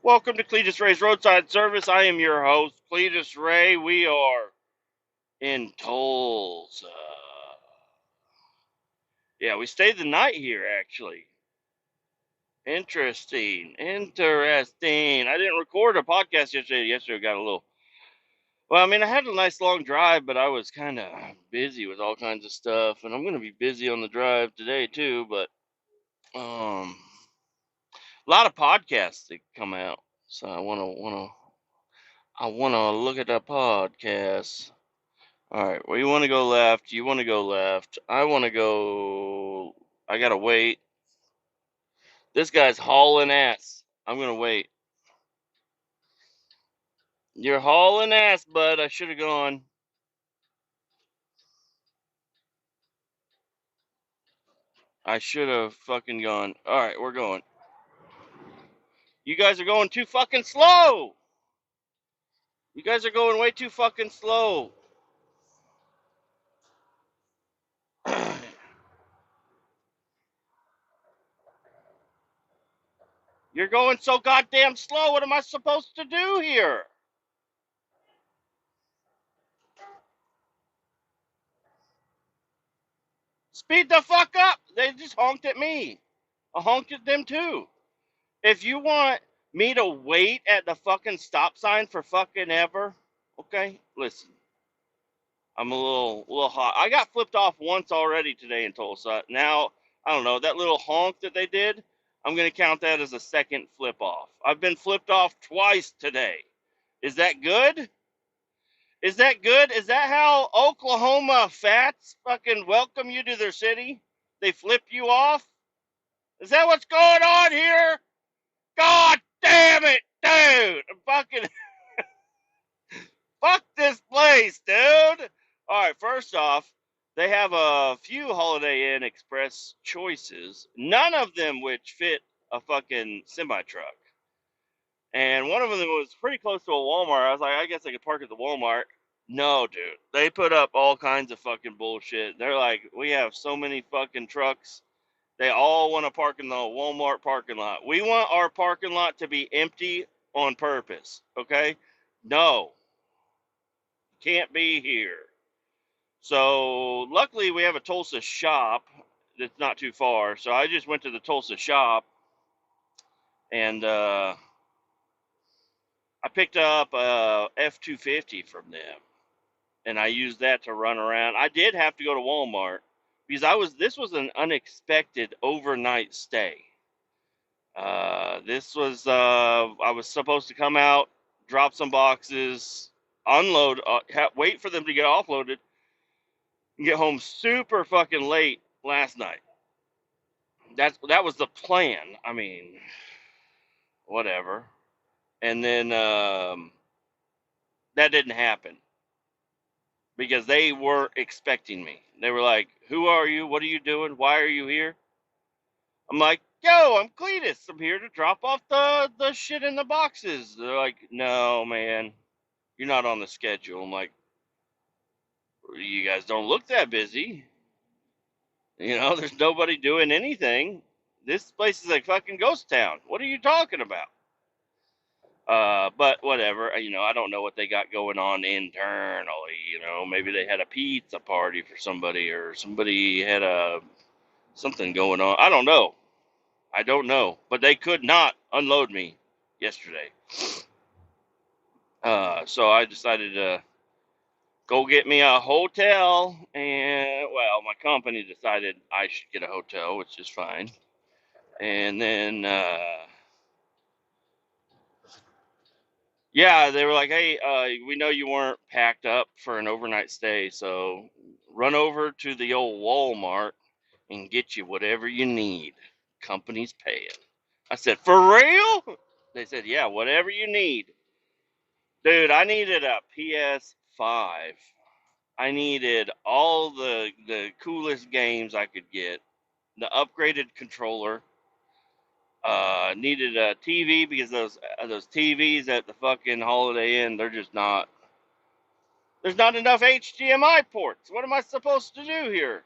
Welcome to Kletus Ray's Roadside Service. I am your host, Kletus Ray. We are in Tulsa. Yeah, we stayed the night here, actually. Interesting. I didn't record a podcast yesterday. Yesterday got a little... Well, I mean, I had a nice long drive, but I was kind of busy with all kinds of stuff. And I'm going to be busy on the drive today, too. But a lot of podcasts that come out. So I want to look at the podcasts. All right, well, you want to go left. You want to go left. I want to go. I gotta wait. This guy's hauling ass. I'm gonna wait. You're hauling ass, bud. I should have gone. I should have fucking gone. All right, we're going. You guys are going too fucking slow. You guys are going way too fucking slow. You're going so goddamn slow. What am I supposed to do here? Speed the fuck up. They just honked at me. I honked at them too. If you want me to wait at the fucking stop sign for fucking ever, okay? Listen, I'm a little hot. I got flipped off once already today in Tulsa. Now, I don't know, that little honk that they did, I'm going to count that as a second flip off. I've been flipped off twice today. Is that good? Is that good? Is that how Oklahoma fats fucking welcome you to their city? They flip you off? Is that what's going on here? God damn it, dude! Fucking fuck this place, dude! Alright, first off, they have a few Holiday Inn Express choices, none of them which fit a fucking semi truck. And one of them was pretty close to a Walmart. I was like, I guess I could park at the Walmart. No, dude. They put up all kinds of fucking bullshit. They're like, we have so many fucking trucks. They all want to park in the Walmart parking lot. We want our parking lot to be empty on purpose, okay? No, can't be here. So luckily we have a Tulsa shop that's not too far. So I just went to the Tulsa shop and I picked up a F-250 from them, and I used that to run around. I did have to go to Walmart because this was an unexpected overnight stay. I was supposed to come out, drop some boxes, unload, wait for them to get offloaded, and get home super fucking late last night. That was the plan. I mean, whatever. And then that didn't happen because they weren't expecting me. They were like, "Who are you? What are you doing? Why are you here?" I'm like, "Yo, I'm Cletus. I'm here to drop off the shit in the boxes." They're like, "No, man, you're not on the schedule." I'm like, "You guys don't look that busy. There's nobody doing anything. This place is a fucking ghost town. What are you talking about?" But whatever. I don't know what they got going on internally. Maybe they had a pizza party for somebody, or somebody had something going on. I don't know. I don't know. But they could not unload me yesterday. So I decided to go get me a hotel, and well, my company decided I should get a hotel, which is fine. And then yeah, they were like, "Hey, we know you weren't packed up for an overnight stay, so run over to the old Walmart and get you whatever you need. Company's paying." I said, "For real?" They said, "Yeah, whatever you need." Dude, I needed a PS5. I needed all the coolest games I could get. The upgraded controller. Needed a TV because those TVs at the fucking Holiday Inn, they're just not. There's not enough HDMI ports. What am I supposed to do here?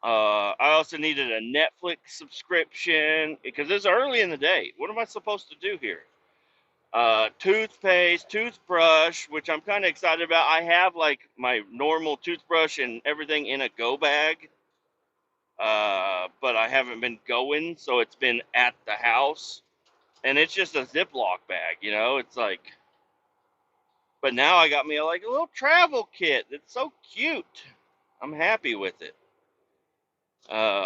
I also needed a Netflix subscription because it's early in the day. What am I supposed to do here? Toothpaste, toothbrush, which I'm kind of excited about. I have like my normal toothbrush and everything in a go bag, but I haven't been going, so it's been at the house, and it's just a Ziploc bag, you know. It's like, but now I got me like a little travel kit. It's so cute. I'm happy with it.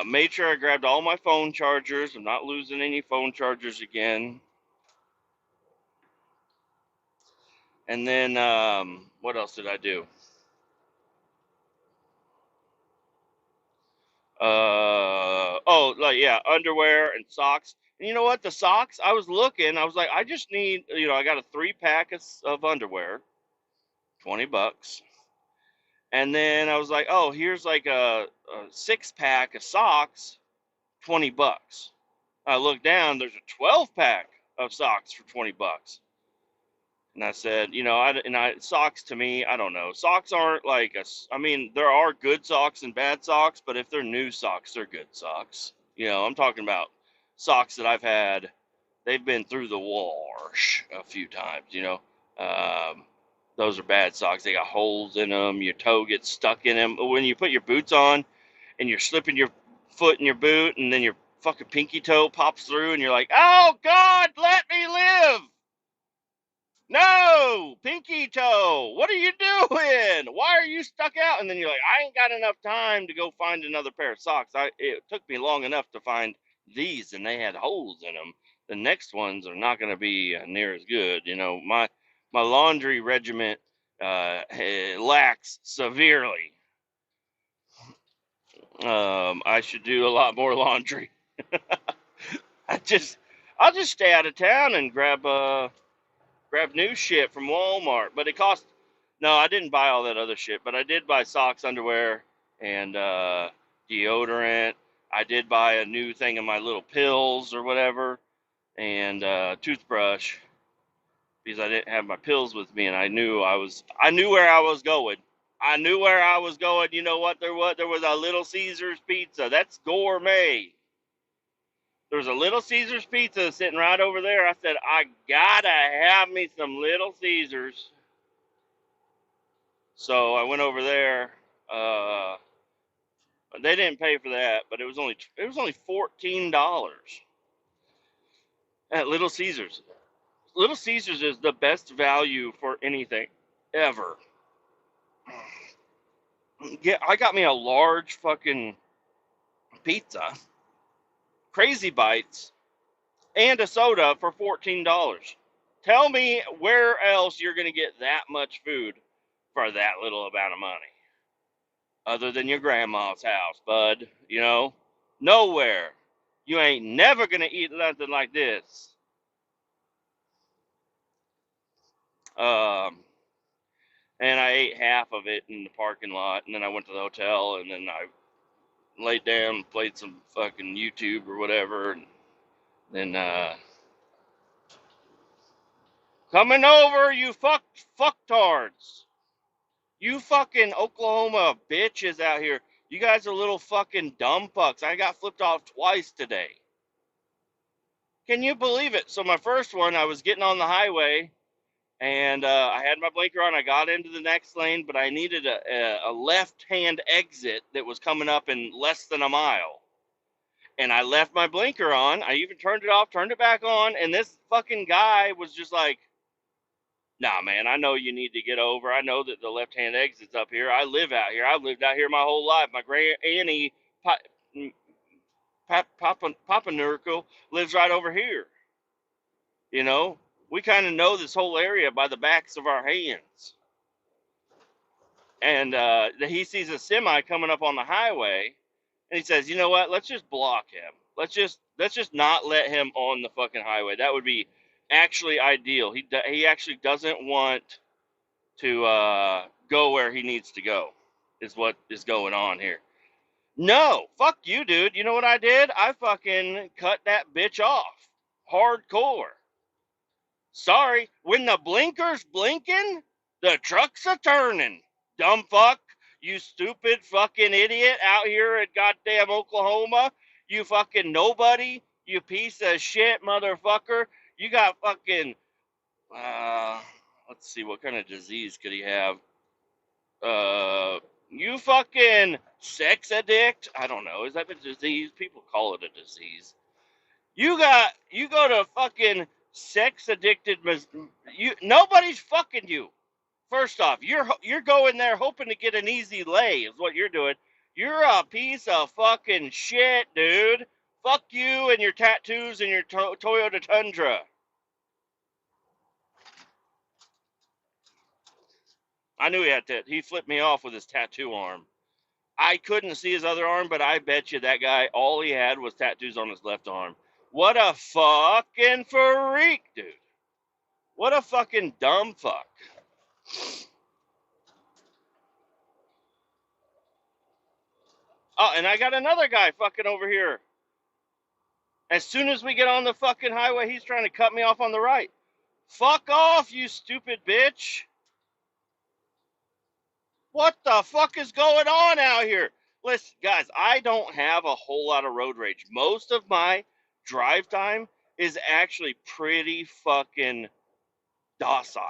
Made sure I grabbed all my phone chargers. I'm not losing any phone chargers again. And then, what else did I do? Like, yeah, underwear and socks. And you know what? The socks, I was looking, I was like, I just need, I got a 3-pack of underwear, $20. And then I was like, oh, here's like a 6-pack of socks, $20. I look down, there's a 12-pack of socks for $20. And I said, socks to me, I don't know. Socks aren't like I mean, there are good socks and bad socks, but if they're new socks, they're good socks. I'm talking about socks that I've had, they've been through the wash a few times. Um, those are bad socks. They got holes in them. Your toe gets stuck in them. When you put your boots on and you're slipping your foot in your boot and then your fucking pinky toe pops through and you're like, oh, God, let me live. No, pinky toe. What are you doing? Why are you stuck out? And then you're like, I ain't got enough time to go find another pair of socks. It took me long enough to find these, and they had holes in them. The next ones are not going to be near as good. My laundry regiment lacks severely. I should do a lot more laundry. I'll just stay out of town and grab new shit from Walmart, but it cost. No, I didn't buy all that other shit, but I did buy socks, underwear, and deodorant. I did buy a new thing of my little pills or whatever, and toothbrush because I didn't have my pills with me, and I knew where I was going. I knew where I was going. You know what? There was a Little Caesars pizza. That's gourmet. There was a Little Caesars pizza sitting right over there. I said, I gotta have me some Little Caesars. So I went over there. Uh, they didn't pay for that, but it was only $14 at Little Caesars. Little Caesars is the best value for anything ever. Yeah, I got me a large fucking pizza, Crazy Bites, and a soda for $14. Tell me where else you're gonna get that much food for that little amount of money, other than your grandma's house, bud. Nowhere. You ain't never gonna eat nothing like this. Um, and I ate half of it in the parking lot, and then I went to the hotel, and then I laid down and played some fucking YouTube or whatever, and then coming over, you fucktards. You fucking Oklahoma bitches out here. You guys are little fucking dumb fucks. I got flipped off twice today. Can you believe it? So my first one, I was getting on the highway, and I had my blinker on. I got into the next lane, but I needed a left-hand exit that was coming up in less than a mile. And I left my blinker on. I even turned it off, turned it back on, and this fucking guy was just like, nah, man, I know you need to get over. I know that the left-hand exit's up here. I live out here. I've lived out here my whole life. My Grand Annie Papa Nurkle lives right over here. We kind of know this whole area by the backs of our hands. And he sees a semi coming up on the highway, and he says, "You know what? Let's just block him. Let's just not let him on the fucking highway. That would be actually ideal. He actually doesn't want to go where he needs to go. Is what is going on here." No, fuck you, dude. You know what I did? I fucking cut that bitch off. Hardcore. Sorry, when the blinker's blinking, the trucks are turning. Dumb fuck. You stupid fucking idiot out here in goddamn Oklahoma. You fucking nobody. You piece of shit motherfucker. You got fucking, let's see, what kind of disease could he have? You fucking sex addict? I don't know. Is that a disease? People call it a disease. You go to fucking sex addicted, nobody's fucking you. First off, you're going there hoping to get an easy lay is what you're doing. You're a piece of fucking shit, dude. Fuck you and your tattoos and your Toyota Tundra. I knew he had that. He flipped me off with his tattoo arm. I couldn't see his other arm, but I bet you that guy, all he had was tattoos on his left arm. What a fucking freak, dude. What a fucking dumb fuck. Oh, and I got another guy fucking over here. As soon as we get on the fucking highway, he's trying to cut me off on the right. Fuck off, you stupid bitch. What the fuck is going on out here? Listen, guys, I don't have a whole lot of road rage. Most of my drive time is actually pretty fucking docile.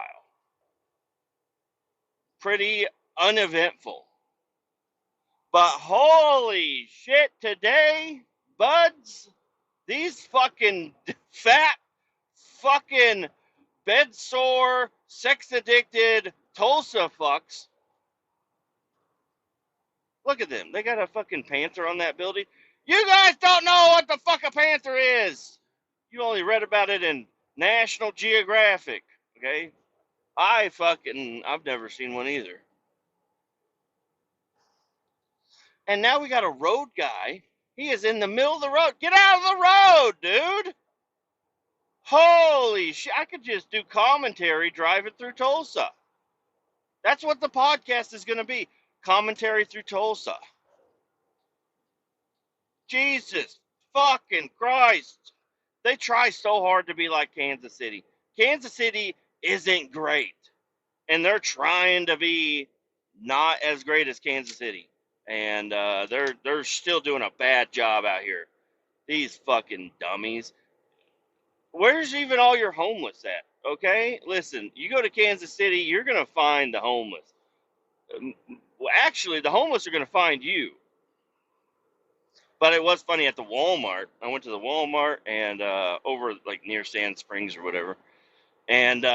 Pretty uneventful. But holy shit, today, buds, these fucking fat, fucking bed sore, sex addicted Tulsa fucks. Look at them. They got a fucking panther on that building. You guys don't know what the fuck a panther is. You only read about it in National Geographic, okay? I've never seen one either. And now we got a road guy. He is in the middle of the road. Get out of the road, dude. Holy shit. I could just do commentary driving through Tulsa. That's what the podcast is going to be. Commentary through Tulsa. Jesus fucking Christ. They try so hard to be like Kansas City. Kansas City isn't great. And they're trying to be not as great as Kansas City. And they're still doing a bad job out here. These fucking dummies. Where's even all your homeless at? Okay? Listen, you go to Kansas City, you're going to find the homeless. Well, actually, the homeless are going to find you. But it was funny at the Walmart. I went to the Walmart and over like near Sand Springs or whatever. And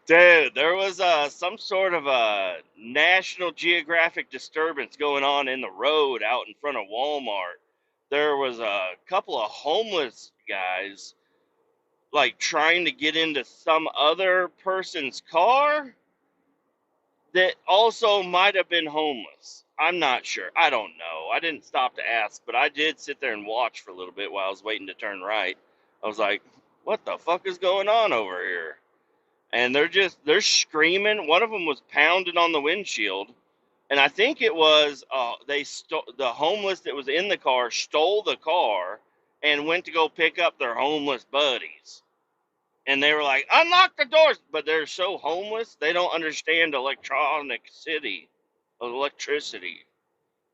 dude, there was some sort of a National Geographic disturbance going on in the road out in front of Walmart. There was a couple of homeless guys like trying to get into some other person's car that also might have been homeless. I'm not sure. I don't know. I didn't stop to ask, but I did sit there and watch for a little bit while I was waiting to turn right. I was like, what the fuck is going on over here? And they're screaming. One of them was pounding on the windshield. And I think it was, the homeless that was in the car stole the car and went to go pick up their homeless buddies. And they were like, unlock the doors. But they're so homeless, they don't understand electricity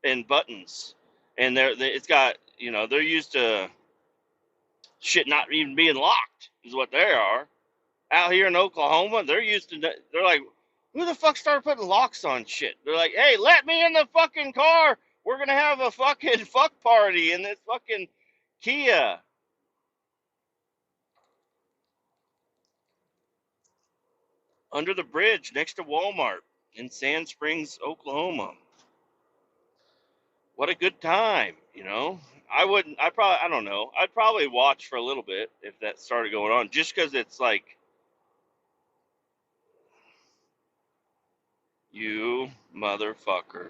and buttons. And it's got, they're used to shit not even being locked is what they are. Out here in Oklahoma, they're like, who the fuck started putting locks on shit? They're like, hey, let me in the fucking car. We're going to have a fucking fuck party in this fucking Kia. Under the bridge next to Walmart in Sand Springs, Oklahoma. What a good time, I don't know. I'd probably watch for a little bit if that started going on, just because it's like, you motherfucker.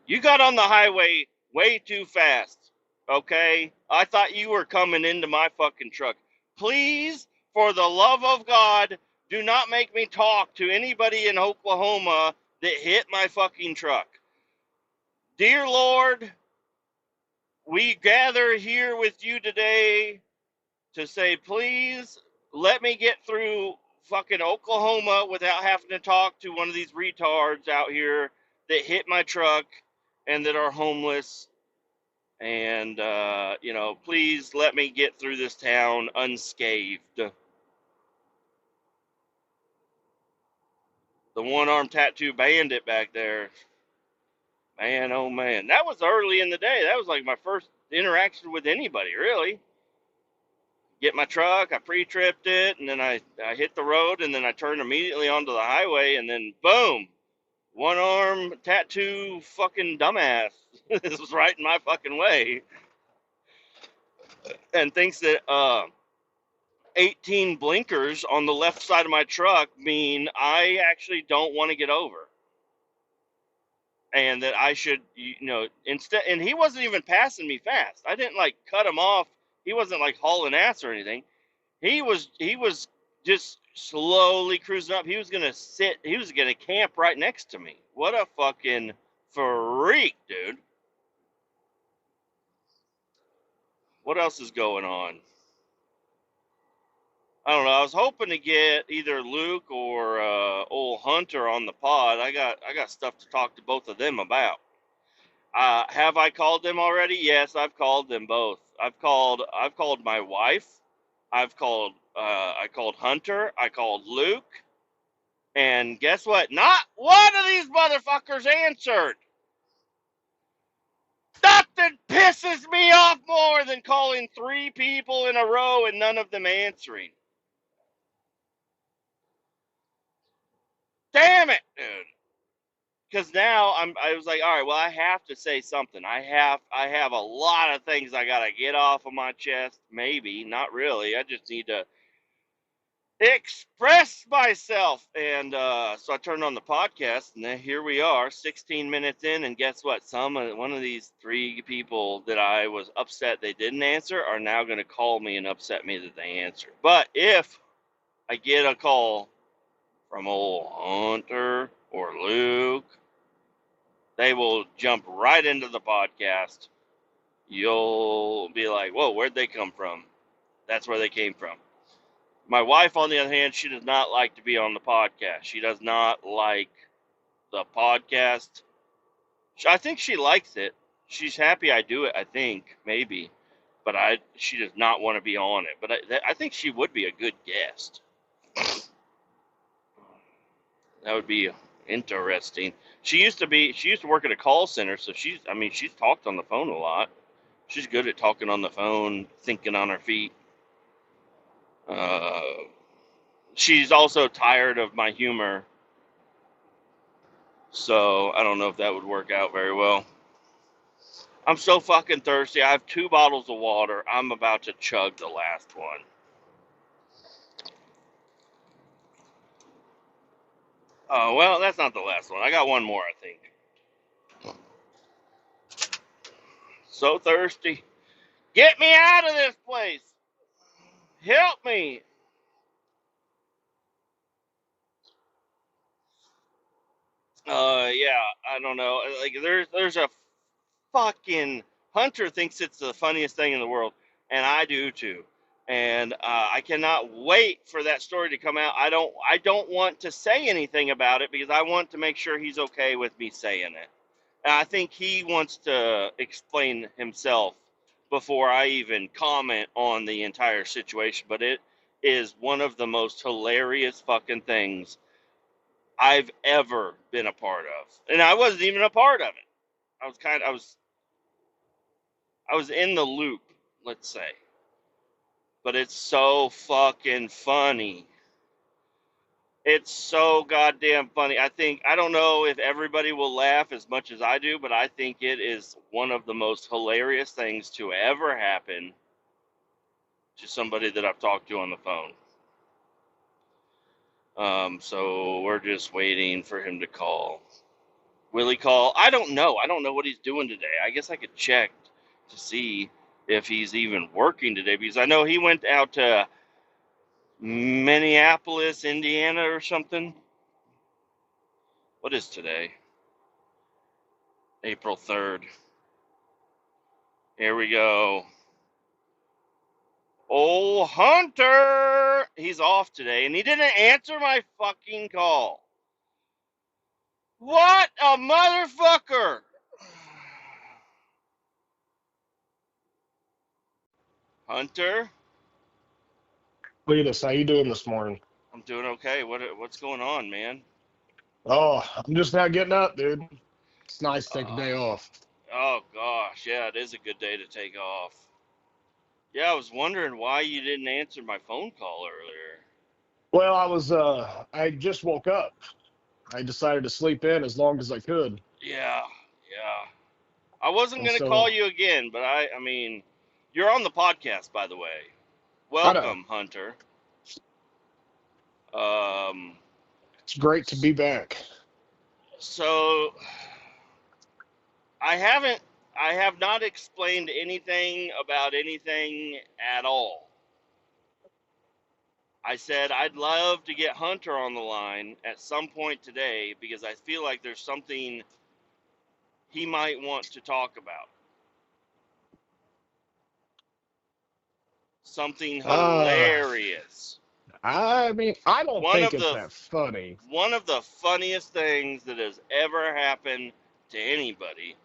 You got on the highway way too fast, okay? I thought you were coming into my fucking truck. Please, for the love of God, do not make me talk to anybody in Oklahoma that hit my fucking truck. Dear Lord, we gather here with you today to say, please let me get through fucking Oklahoma without having to talk to one of these retards out here that hit my truck and that are homeless. And, please let me get through this town unscathed. The one-armed tattoo bandit back there. Man, oh man. That was early in the day. That was like my first interaction with anybody, really. Get my truck, I pre-tripped it, and then I hit the road, and then I turned immediately onto the highway, and then boom, one arm tattoo fucking dumbass. This was right in my fucking way, and thinks that 18 blinkers on the left side of my truck mean I actually don't want to get over, and that I should, instead. And he wasn't even passing me fast. I didn't like cut him off. He wasn't like hauling ass or anything. He was just slowly cruising up. He was gonna sit. He was gonna camp right next to me. What a fucking freak, dude. What else is going on? I don't know. I was hoping to get either Luke or old Hunter on the pod. I got stuff to talk to both of them about. Have I called them already? Yes, I've called them both. I've called my wife. I called Hunter. I called Luke. And guess what? Not one of these motherfuckers answered. Nothing pisses me off more than calling 3 people in a row and none of them answering. Damn it, dude. Because now I was like, all right, well, I have to say something. I have a lot of things I gotta get off of my chest. Maybe, not really. I just need to express myself. And so I turned on the podcast, and then here we are, 16 minutes in, and guess what? One of these 3 people that I was upset they didn't answer are now going to call me and upset me that they answered. But if I get a call from old Hunter or Luke, they will jump right into the podcast. You'll be like, whoa, where'd they come from? That's where they came from. My wife, on the other hand, she does not like to be on the podcast. She does not like the podcast. I think she likes it. She's happy I do it, I think, maybe. But she does not want to be on it. But I think she would be a good guest. That would be interesting. She used to work at a call center, so she's talked on the phone a lot. She's good at talking on the phone, thinking on her feet. She's also tired of my humor, so I don't know if that would work out very well. I'm so fucking thirsty. I have 2 bottles of water. I'm about to chug the last one. Oh, well, that's not the last one. I got one more, I think. So thirsty. Get me out of this place. Help me. Yeah, I don't know. Like, there's a fucking Hunter thinks it's the funniest thing in the world, and I do too. And I cannot wait for that story to come out. I don't want to say anything about it because I want to make sure he's okay with me saying it. And I think he wants to explain himself before I even comment on the entire situation. But it is one of the most hilarious fucking things I've ever been a part of. And I wasn't even a part of it. I was in the loop, let's say. But it's so fucking funny. It's so goddamn funny. I don't know if everybody will laugh as much as I do, but I think it is one of the most hilarious things to ever happen to somebody that I've talked to on the phone. So we're just waiting for him to call. Will he call? I don't know. I don't know what he's doing today. I guess I could check to see if he's even working today, because I know he went out to Minneapolis, Indiana or something. What is today? April 3rd. Here we go. Oh, Hunter! He's off today, and he didn't answer my fucking call. What a motherfucker! Hunter? Kletus, how you doing this morning? I'm doing okay. What's going on, man? Oh, I'm just now getting up, dude. It's nice to take a Uh, day off. oh, gosh. Yeah, it is a good day to take off. Yeah, I was wondering why you didn't answer my phone call earlier. Well, I just woke up. I decided to sleep in as long as I could. Yeah, yeah. I wasn't And going to call so, you again, but I mean, you're on the podcast, by the way. I know. Welcome, Hunter. Um, It's great to be back. so I have not explained anything about anything at all. I said I'd love to get Hunter on the line at some point today because I feel like there's something he might want to talk about. Something Uh, hilarious. I mean, I don't One think of it's the that funny. one of the funniest things that has ever happened to anybody.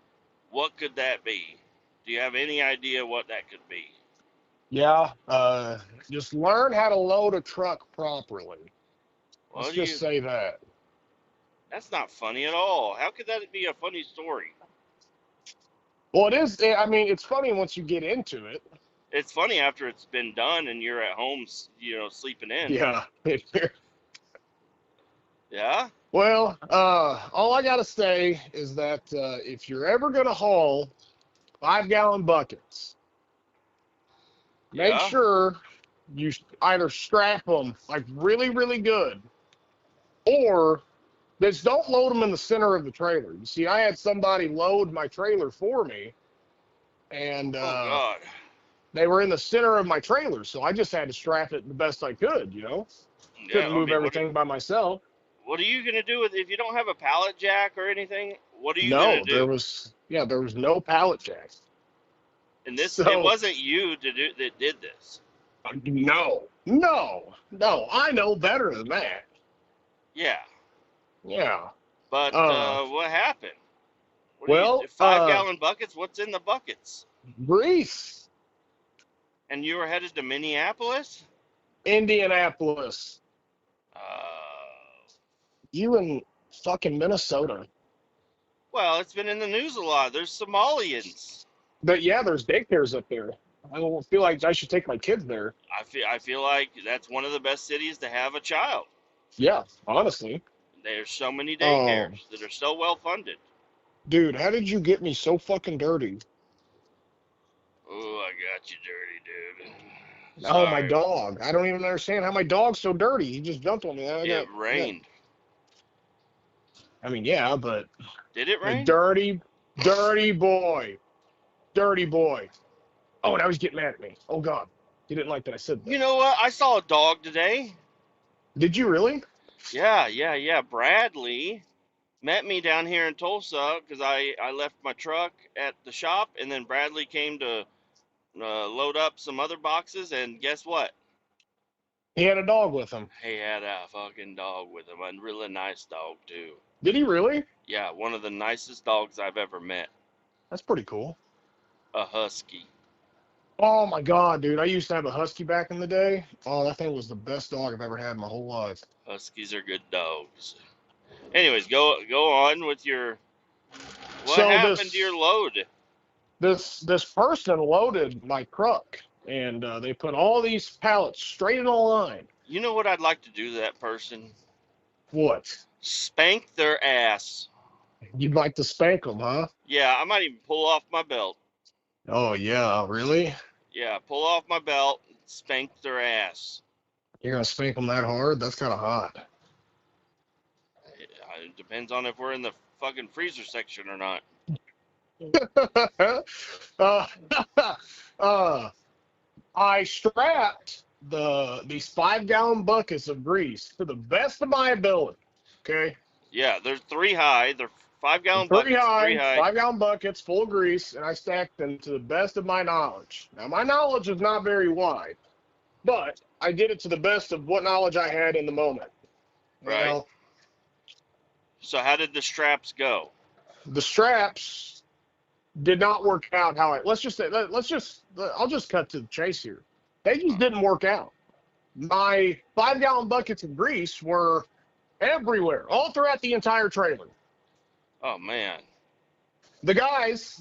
What could that be? Do you have any idea what that could be? Yeah, just learn how to load a truck properly. Let's What do just you say that. That's not funny at all. How could that be a funny story? Well, it is. I mean, it's funny once you get into it. It's funny after it's been done and you're at home, sleeping in. Yeah. Yeah? Well, all I gotta say is that if you're ever gonna haul 5 gallon buckets, make Yeah? sure you either strap them like really, really good, or just don't load them in the center of the trailer. You see, I had somebody load my trailer for me, and Oh God. they were in the center of my trailer, so I just had to strap it the best I could. Yeah, Couldn't I move mean, everything by myself. what are you gonna do with if you don't have a pallet jack or anything? What are you gonna No, do? there was no pallet jacks. And it So wasn't you that did this. no. I know better than that. Yeah, Yeah. but Uh, what happened? What do you well, 5 gallon buckets? What's in the buckets? Greece, And you were headed to Minneapolis? Indianapolis, Uh, you in fucking Minnesota. well, it's been in the news a lot. There's Somalians. But yeah, there's daycares up there. I don't feel like I should take my kids there. I feel like that's one of the best cities to have a child. Yeah, honestly. There's so many Um, daycares that are so well funded. dude, how did you get me so fucking dirty? Oh, I got you dirty, dude. Oh, my Sorry. dog. I don't even understand how my dog's so dirty. He just jumped on me. It rained. I mean, yeah, but Did it a rain? dirty boy. Dirty boy. Oh, now he's getting mad at me. Oh God, he didn't like that I said You that. know what? I saw a dog today. Did you really? Yeah. Bradley met me down here in Tulsa because I left my truck at the shop, and then Bradley came to load up some other boxes, and guess what? He had a dog with him. He had a fucking dog with him, a really nice dog too. Did he really? Yeah, one of the nicest dogs I've ever met. That's pretty cool. A husky. Oh my God, dude! I used to have a husky back in the day. Oh, that thing was the best dog I've ever had in my whole life. Huskies are good dogs. Anyways, go on with your. What So happened to your load? this person loaded my truck, and they put all these pallets straight in a line. You know what I'd like to do to that person? What? Spank their ass. You'd like to spank them, huh? Yeah, I might even pull off my belt. Oh yeah, really? Yeah, pull off my belt, spank their ass. You're gonna spank them that hard? That's kind of hot. It depends on if we're in the fucking freezer section or not. uh, uh, I strapped these 5 gallon buckets of grease to the best of my ability. Okay, Yeah, they're 3 high. They're 5 gallon three buckets, three high, high. 5 gallon buckets full of grease, and I stacked them to the best of my knowledge. Now my knowledge is not very wide, but I did it to the best of what knowledge I had in the moment. You Right. know, So how did the straps go? the straps did not work out how I. I'll just cut to the chase here. They just didn't work out. My 5-gallon buckets of grease were everywhere, all throughout the entire trailer. Oh man. The guys,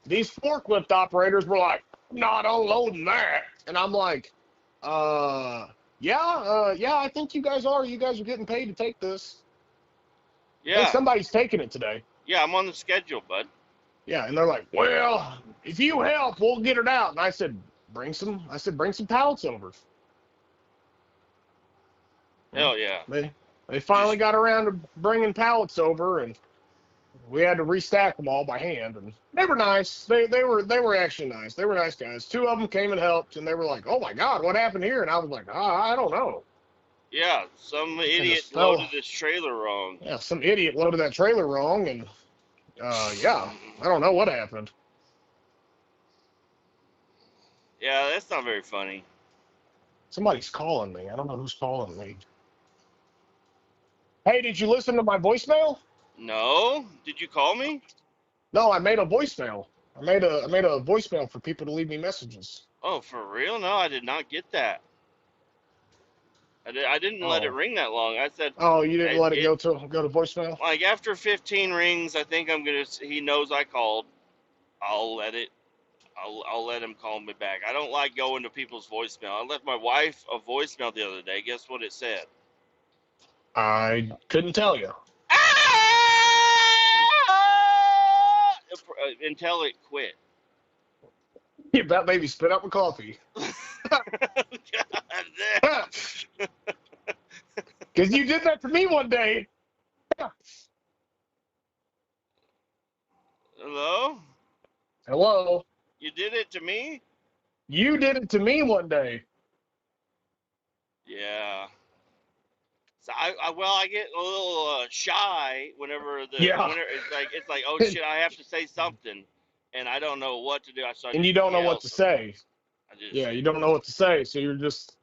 these forklift operators were like, not unloading that. And I'm like, yeah, I think you guys are. You guys are getting paid to take this. I think Yeah. somebody's taking it today. Yeah, I'm on the schedule, bud. Yeah, and they're like, well, if you help, we'll get it out. And I said, bring some pallets over. Well, Hell yeah. they finally Just got around to bringing pallets over, and we had to restack them all by hand, and they were nice. They were actually nice. They were nice guys. 2 of them came and helped, and they were like, "Oh my God, what happened here?" And I was like, I don't know." yeah, some And this idiot loaded fella, his trailer wrong. yeah, some idiot loaded that trailer wrong, and yeah, I don't know what happened. Yeah, that's not very funny. Somebody's calling me. I don't know who's calling me. Hey, did you listen to my voicemail? No? Did you call me? No, I made a voicemail. I made a voicemail for people to leave me messages. Oh, for real? No, I did not get that. I didn't let it Oh, ring that long. I said, oh, you didn't let it it go to voicemail? like after 15 rings, I think I'm gonna. He knows I called. I'll let it. I'll let him call me back. I don't like going to people's voicemail. I left my wife a voicemail the other day. Guess what it said? I couldn't tell you. Until it quit. You about made me spit out my coffee. God Because you did that to me one day. Hello? Hello. You did it to me? You did it to me one day. Yeah. So I get a little shy Yeah. whenever it's like oh shit I have to say something and I don't know what to do. So I And you just don't know yell what to something. say. I just Yeah, you don't know what to say. So you're just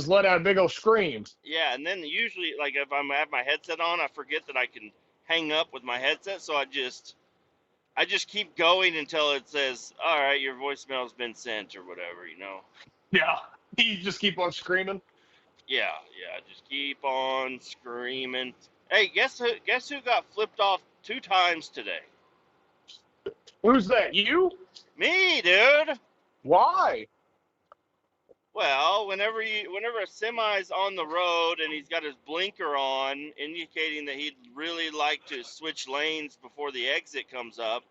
let out a big old scream. yeah, and then usually like if I have my headset on, I forget that I can hang up with my headset, so I just keep going until it says all right, your voicemail's been sent or whatever, you know. Yeah. You just keep on screaming. Yeah, yeah, just keep on screaming. Hey, guess who got flipped off 2 times today? Who's that? You? Me, dude. Why? Well, whenever a semi's on the road and he's got his blinker on, indicating that he'd really like to switch lanes before the exit comes up,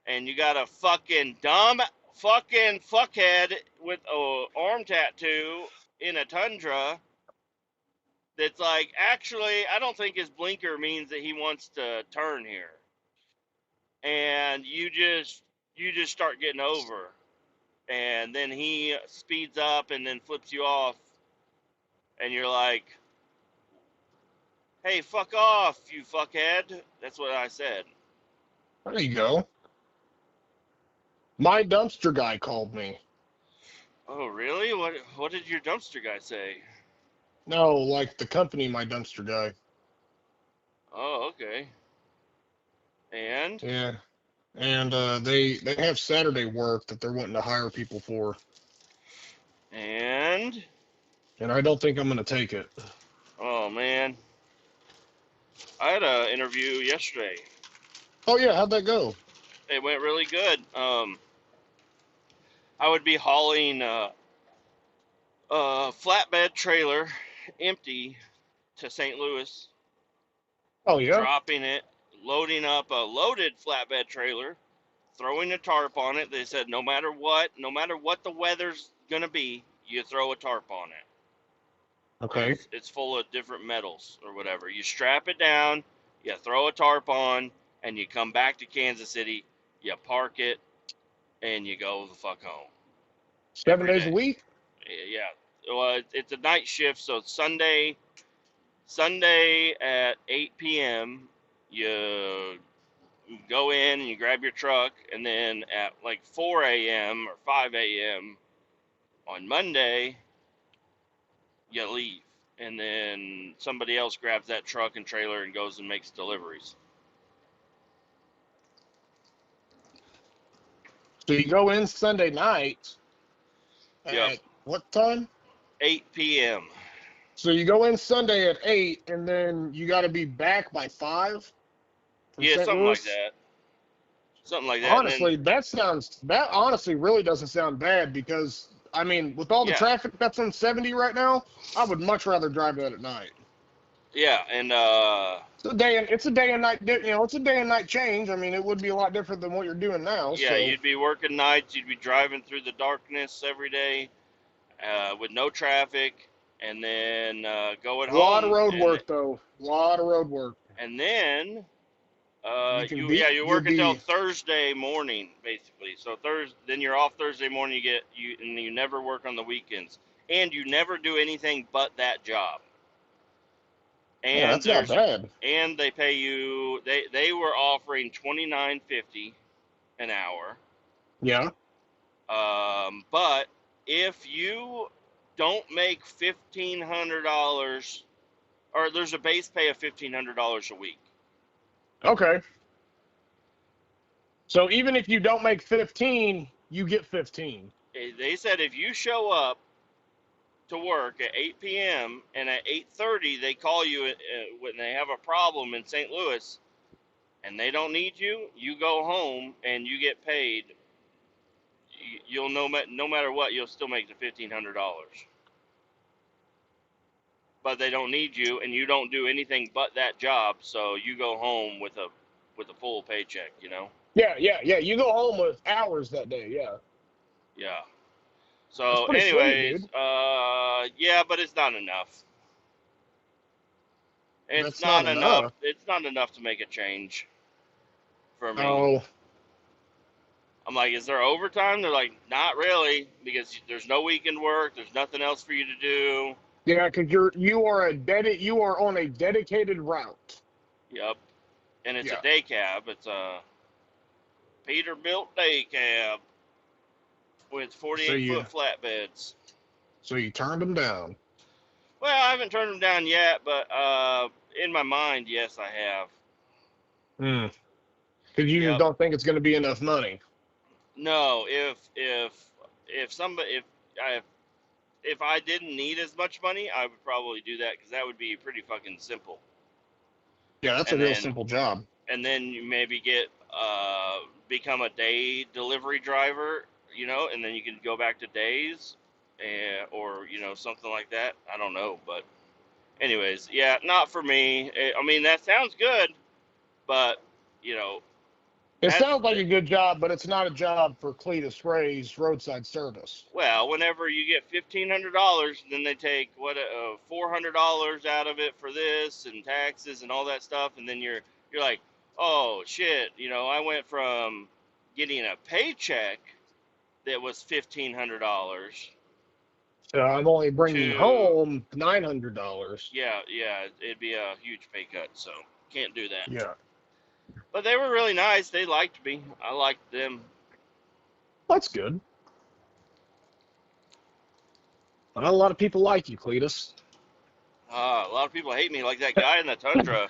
and you got a fucking dumb fucking fuckhead with a arm tattoo in a Tundra that's like, actually, I don't think his blinker means that he wants to turn here, and you just start getting over, and then he speeds up and then flips you off, and you're like, hey, fuck off, you fuckhead. That's what I said. There you go. My dumpster guy called me. Oh, really? What did your dumpster guy say? No, like the company, my dumpster guy. Oh, okay. And Yeah. And they have Saturday work that they're wanting to hire people for. and And I don't think I'm going to take it. oh man, I had a interview yesterday. Oh, yeah. How'd that go? It went really good. I would be hauling a flatbed trailer, empty, to St. Louis, Oh, yeah. dropping it, loading up a loaded flatbed trailer, throwing a tarp on it. They said no matter what the weather's gonna be, you throw a tarp on it, and Okay. it's full of different metals or whatever. You strap it down, you throw a tarp on, and you come back to Kansas City, you park it, and you go the fuck home 7 every days a day. week? Yeah, well, it's a night shift, so Sunday at 8 p.m. you go in and you grab your truck, and then at like 4 a.m. or 5 a.m. On Monday, you leave, and then somebody else grabs that truck and trailer and goes and makes deliveries. So you go in Sunday night Yep, at what time? 8 p.m. So you go in Sunday at 8, and then you got to be back by 5 from Yeah, St. something like Louis. that. Something like that, and then Honestly, that honestly really doesn't sound bad because I mean, with all the yeah, traffic that's on 70 right now, I would much rather drive that at night. yeah, and It's a day and night, it's a day and night change. I mean, it would be a lot different than what you're doing now. yeah, So you'd be working nights. You'd be driving through the darkness every day with no traffic, and then going a lot of home, road work though. A lot of road work. and then You can beat. you You'll work until be. Thursday morning basically. So then you're off Thursday morning. And you never work on the weekends, and you never do anything but that job. Yeah, And that's not bad. they pay you. They were offering $29.50 an hour. Yeah. But if you don't make $1,500, or there's a base pay of $1,500 a week. Okay. So even if you don't make 15, you get 15. They said if you show up to work at 8 p.m. and at 8:30 they call you when they have a problem in St. Louis and they don't need you, you go home and you get paid. You'll no matter what, you'll still make the $1,500. But they don't need you, and you don't do anything but that job, so you go home with a full paycheck. Yeah, yeah, yeah. You go home with hours that day. Yeah. Yeah. That's So, pretty sweet, anyways, dude. yeah, but it's not enough. It's That's not not enough. enough. It's not enough to make a change for me. Oh, I'm like, is there overtime? They're like, not really, because there's no weekend work. There's nothing else for you to do. yeah, because you are on a dedicated route. Yep. And it's a Yeah. day cab. It's a Peterbilt day cab with So 48 you foot flatbeds. so you turned them down. Well, I haven't turned them down yet, but in my mind, yes, I have. Hmm. Because you just Yep. don't think it's going to be enough money. No, if somebody I if I didn't need as much money, I would probably do that because that would be pretty fucking simple. Yeah, that's a And real then simple job. you maybe get become a day delivery driver, and then you can go back to days, or something like that. I don't know, but anyways, yeah, not for me. I mean, that sounds good, but you know It that's sounds like a good job, but it's not a job for Cletus Ray's roadside service. well, whenever you get $1,500, then they take $400 out of it for this and taxes and all that stuff, and then you're like, oh shit, I went from getting a paycheck that was $1,500 So I'm only bringing to home $900. yeah, it'd be a huge pay cut, so can't do that. Yeah, But they were really nice. They liked me. I liked them. that's good. Not a lot of people like you, Cletus. A lot of people hate me, like that guy in the Tundra.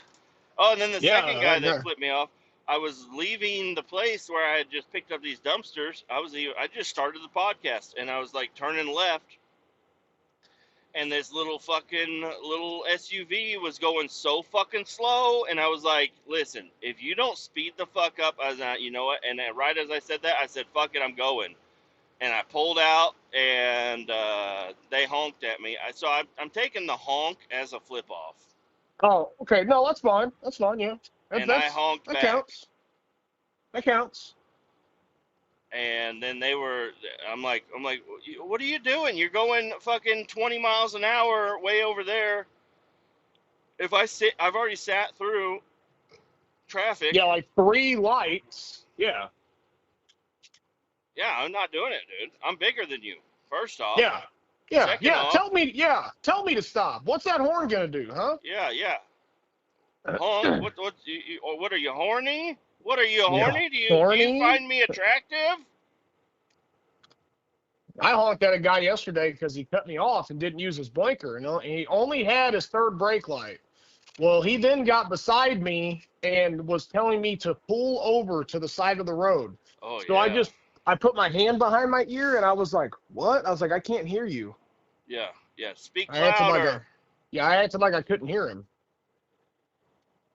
Oh, and then the second Yeah, guy that that guy. flipped me off. I was leaving the place where I had just picked up these dumpsters. I just started the podcast, and I was like turning left, and this little SUV was going so fucking slow, and I was like, listen, if you don't speed the fuck up, I was like, you know what? And right as I said that, I said, fuck it, I'm going. And I pulled out, and they honked at me. So I'm taking the honk as a flip off, Oh, okay. No, that's fine. That's fine. Yeah, and I honked that back. counts. That counts. And then I'm like, what are you doing? You're going fucking 20 miles an hour way over there. I've already sat through traffic. Yeah, like 3 lights. Yeah, Yeah, I'm not doing it, dude. I'm bigger than you. First off. yeah, yeah, Second yeah. off, Tell me to stop. What's that horn gonna do, huh? yeah. Honk. What are you horny? What are you Yeah, horny? Do you horny. find me attractive? I honked at a guy yesterday because he cut me off and didn't use his blinker, and he only had his third brake light. Well, he then got beside me and was telling me to pull over to the side of the road. Oh So yeah, I put my hand behind my ear and I was like, "What?" I was like, "I can't hear you." yeah, yeah. Speak I acted like louder. I acted like I couldn't hear him.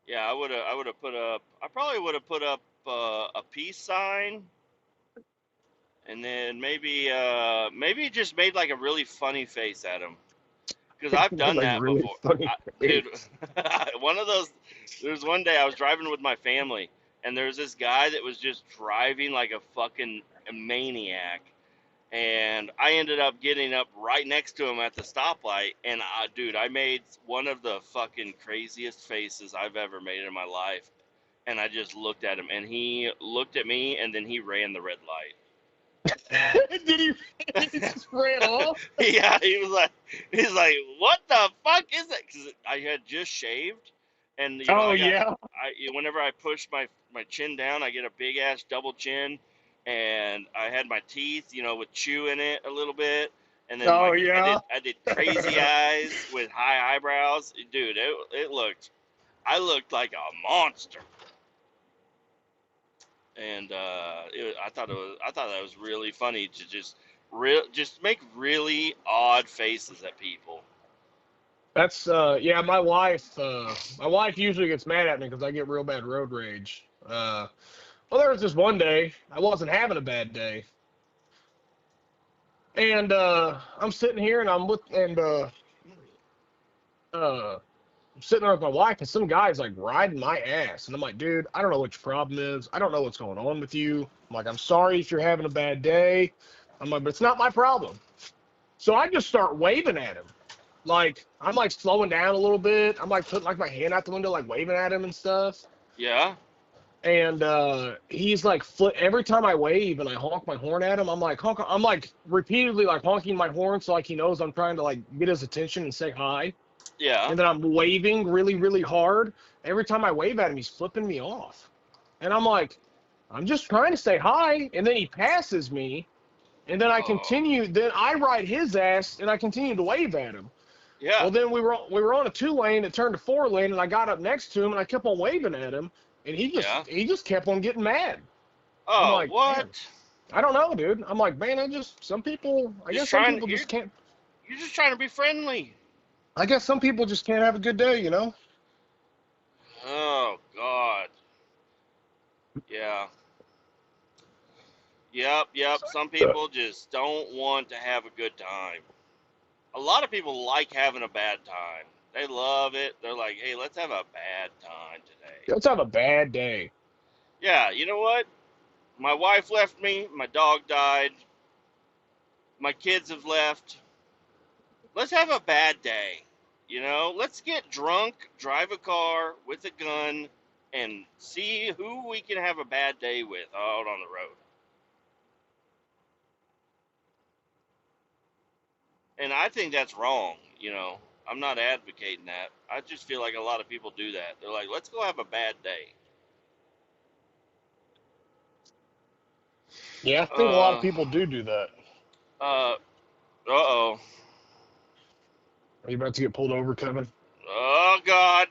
Yeah, I would have put up. I probably would have put up a peace sign, and then maybe just made like a really funny face at him, because I've done Like that really before, funny dude. face. One of those. There's one day I was driving with my family, and there's this guy that was just driving like a fucking maniac, and I ended up getting up right next to him at the stoplight, and dude, I made one of the fucking craziest faces I've ever made in my life, and I just looked at him, and he looked at me, and then he ran the red Did he? He light. just ran off. Yeah, he's like, what the fuck is that? Because I had just shaved, and Oh yeah. whenever I push my chin down, I get a big ass double chin, and I had my teeth, with chew in it a little bit, and then Oh I did crazy eyes with high eyebrows, dude. I looked like a monster, and I thought that was really funny to just make really odd faces at people. That's yeah, my wife usually gets mad at me because I get real bad road rage. Well, there was this one day I wasn't having a bad day, and I'm sitting here and uh I'm sitting there with my wife, and some guy's like riding my ass, and I'm like, dude, I don't know what your problem is. I don't know what's going on with you. I'm like, I'm sorry if you're having a bad day. I'm like, but it's not my problem. So I just start waving at him. Like I'm like slowing down a little bit. I'm like putting like my hand out the window, like waving at him and stuff. Yeah, And he's like every time I wave and I honk my horn at him, I'm like repeatedly like honking my horn so like he knows I'm trying to like get his attention and say hi. yeah. And then I'm waving really, really hard. Every time I wave at him, he's flipping me off. And I'm like, I'm just trying to say hi. And then he passes me. And then Oh, then I ride his ass and I continue to wave at him. yeah, Well, then we were on a 2 lane, it turned to 4 lane, and I got up next to him and I kept on waving at him, and yeah. he just kept on getting mad. I'm Oh, like, what? man, I don't know, dude. I'm like, man, I Just guess some trying. people just can't. You're just trying to be friendly. I guess some people just can't have a good day, you know? Oh God. Yeah. Yep, yep. Some people just don't want to have a good time. A lot of people like having a bad time. They love it. They're like, hey, let's have a bad time today. Let's have a bad day. Yeah, you know what? My wife left me. My dog died. My kids have left. Let's have a bad day. Let's get drunk, drive a car with a gun, and see who we can have a bad day with out on the road. And I think that's wrong. I'm not advocating that. I just feel like a lot of people do that. They're like, let's go have a bad day. Yeah, I think a lot of Uh, people do that. uh oh. Are you about to get pulled over, Kevin? Oh God.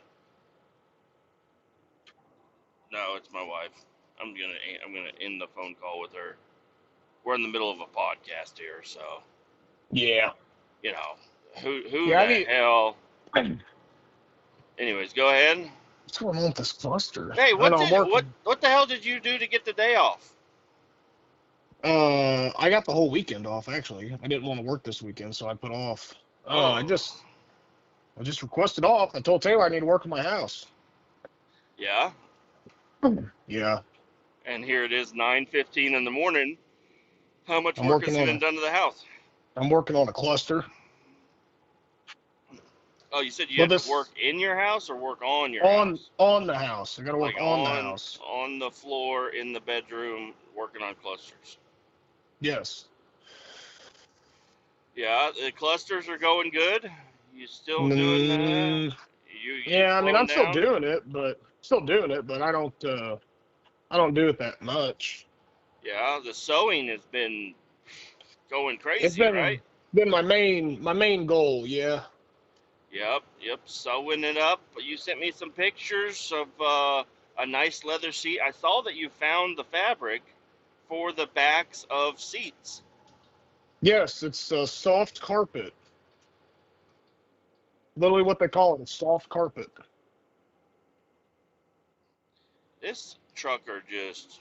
No, it's my wife. I'm gonna end the phone call with her. We're in the middle of a podcast here, so Yeah. you know who Yeah, the hell. Anyways, go ahead. what's going on with this cluster? Hey, I know I'm working. what the hell did you do to get the day off? I got the whole weekend off actually. I didn't want to work this weekend, so I put off. Oh, I just requested off. I told Taylor I need to work in my house. yeah. Yeah. And here it is, 9:15 in the morning. How much I'm work working has on been a done to the house? I'm working on a cluster. Oh, you said you But have to work this in your house or work on your house? on the house. I gotta work Like on the house. on the floor in the bedroom working on clusters. Yes. Yeah, the clusters are going good. You still doing that? Mm, You yeah, I mean slowing I'm still down? doing it, but I don't do it that much. Yeah, the sewing has been. going It's crazy, right? been my main goal. Yeah. Yep. Sewing it up. You sent me some pictures of a nice leather seat. I saw that you found the fabric for the backs of seats. Yes, it's a soft carpet. Literally what they call it, a soft carpet. This trucker just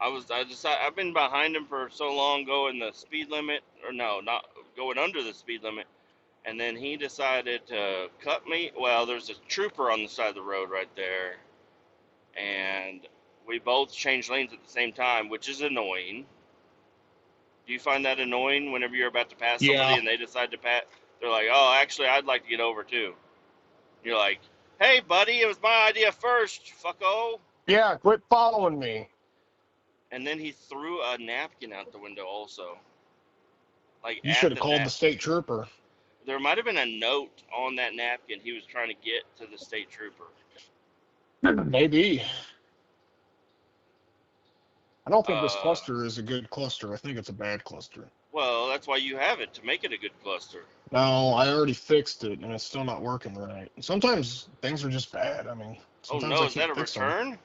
I've been behind him for so long going the speed limit, or no, not going under the speed limit, and then he decided to cut me. Well, there's a trooper on the side of the road right there, and we both changed lanes at the same time, which is annoying. Do you find that annoying whenever you're about to pass somebody Yeah. and they decide to pass? They're like, "Oh, actually, I'd like to get over too." You're like, "Hey, buddy, it was my idea first, fucko." Yeah, quit following me. And then he threw a napkin out the window also, like You at should have the called nap. the state trooper. There might have been a note on that napkin he was trying to get to the state trooper. Maybe. I don't think this Uh, cluster is a good cluster. I think it's a bad cluster. well, that's why you have it, to make it a good cluster. No, I already fixed it and it's still not working right. Sometimes things are just bad. I mean, Oh sometimes no, I is that can't a fix them. return?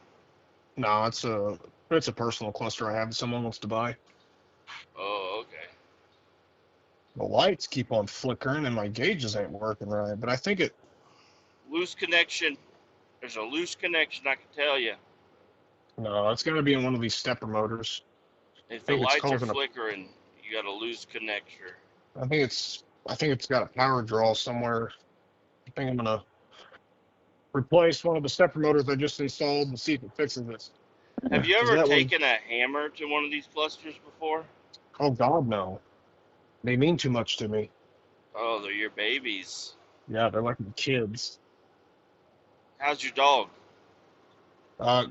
No, it's a personal cluster I have that someone wants to buy. Oh, okay. The lights keep on flickering and my gauges ain't working right, but I think it. Loose connection. There's a loose connection, I can tell you. No, it's got to be in one of these stepper motors. If I the think it's lights are causing a. flickering, you got a loose connector. I think it's got a power draw somewhere. I think I'm gonna replace one of the stepper motors I just installed and see if it fixes this. Have you Because ever that one, taken a hammer to one of these clusters before? oh God, no. They mean too much to me. Oh, they're your babies. Yeah, they're like my kids. How's your dog?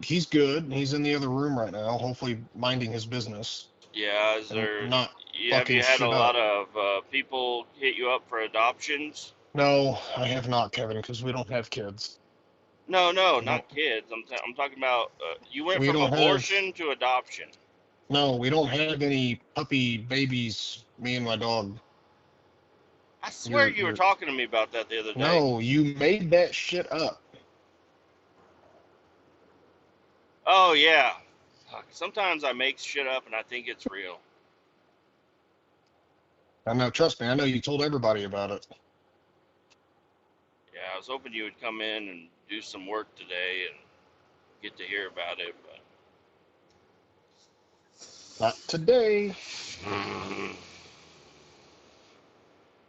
He's good. He's in the other room right now, hopefully minding his business Yeah, is and there? not Have fucking you had a shit lot up. of people hit you up for adoptions? No, I have not, Kevin, because we don't have kids. No, no, We don't. not kids. I'm talking about you went We from don't have. abortion to adoption. No, we don't have any puppy babies. Me and my dog. I swear You're you were you're. talking to me about that the other day. No, you made that shit up. Oh yeah. Fuck, sometimes I make shit up and I think it's real. I know. Trust me. I know you told everybody about it. Yeah, I was hoping you would come in and do some work today and get to hear about it, Not today. but.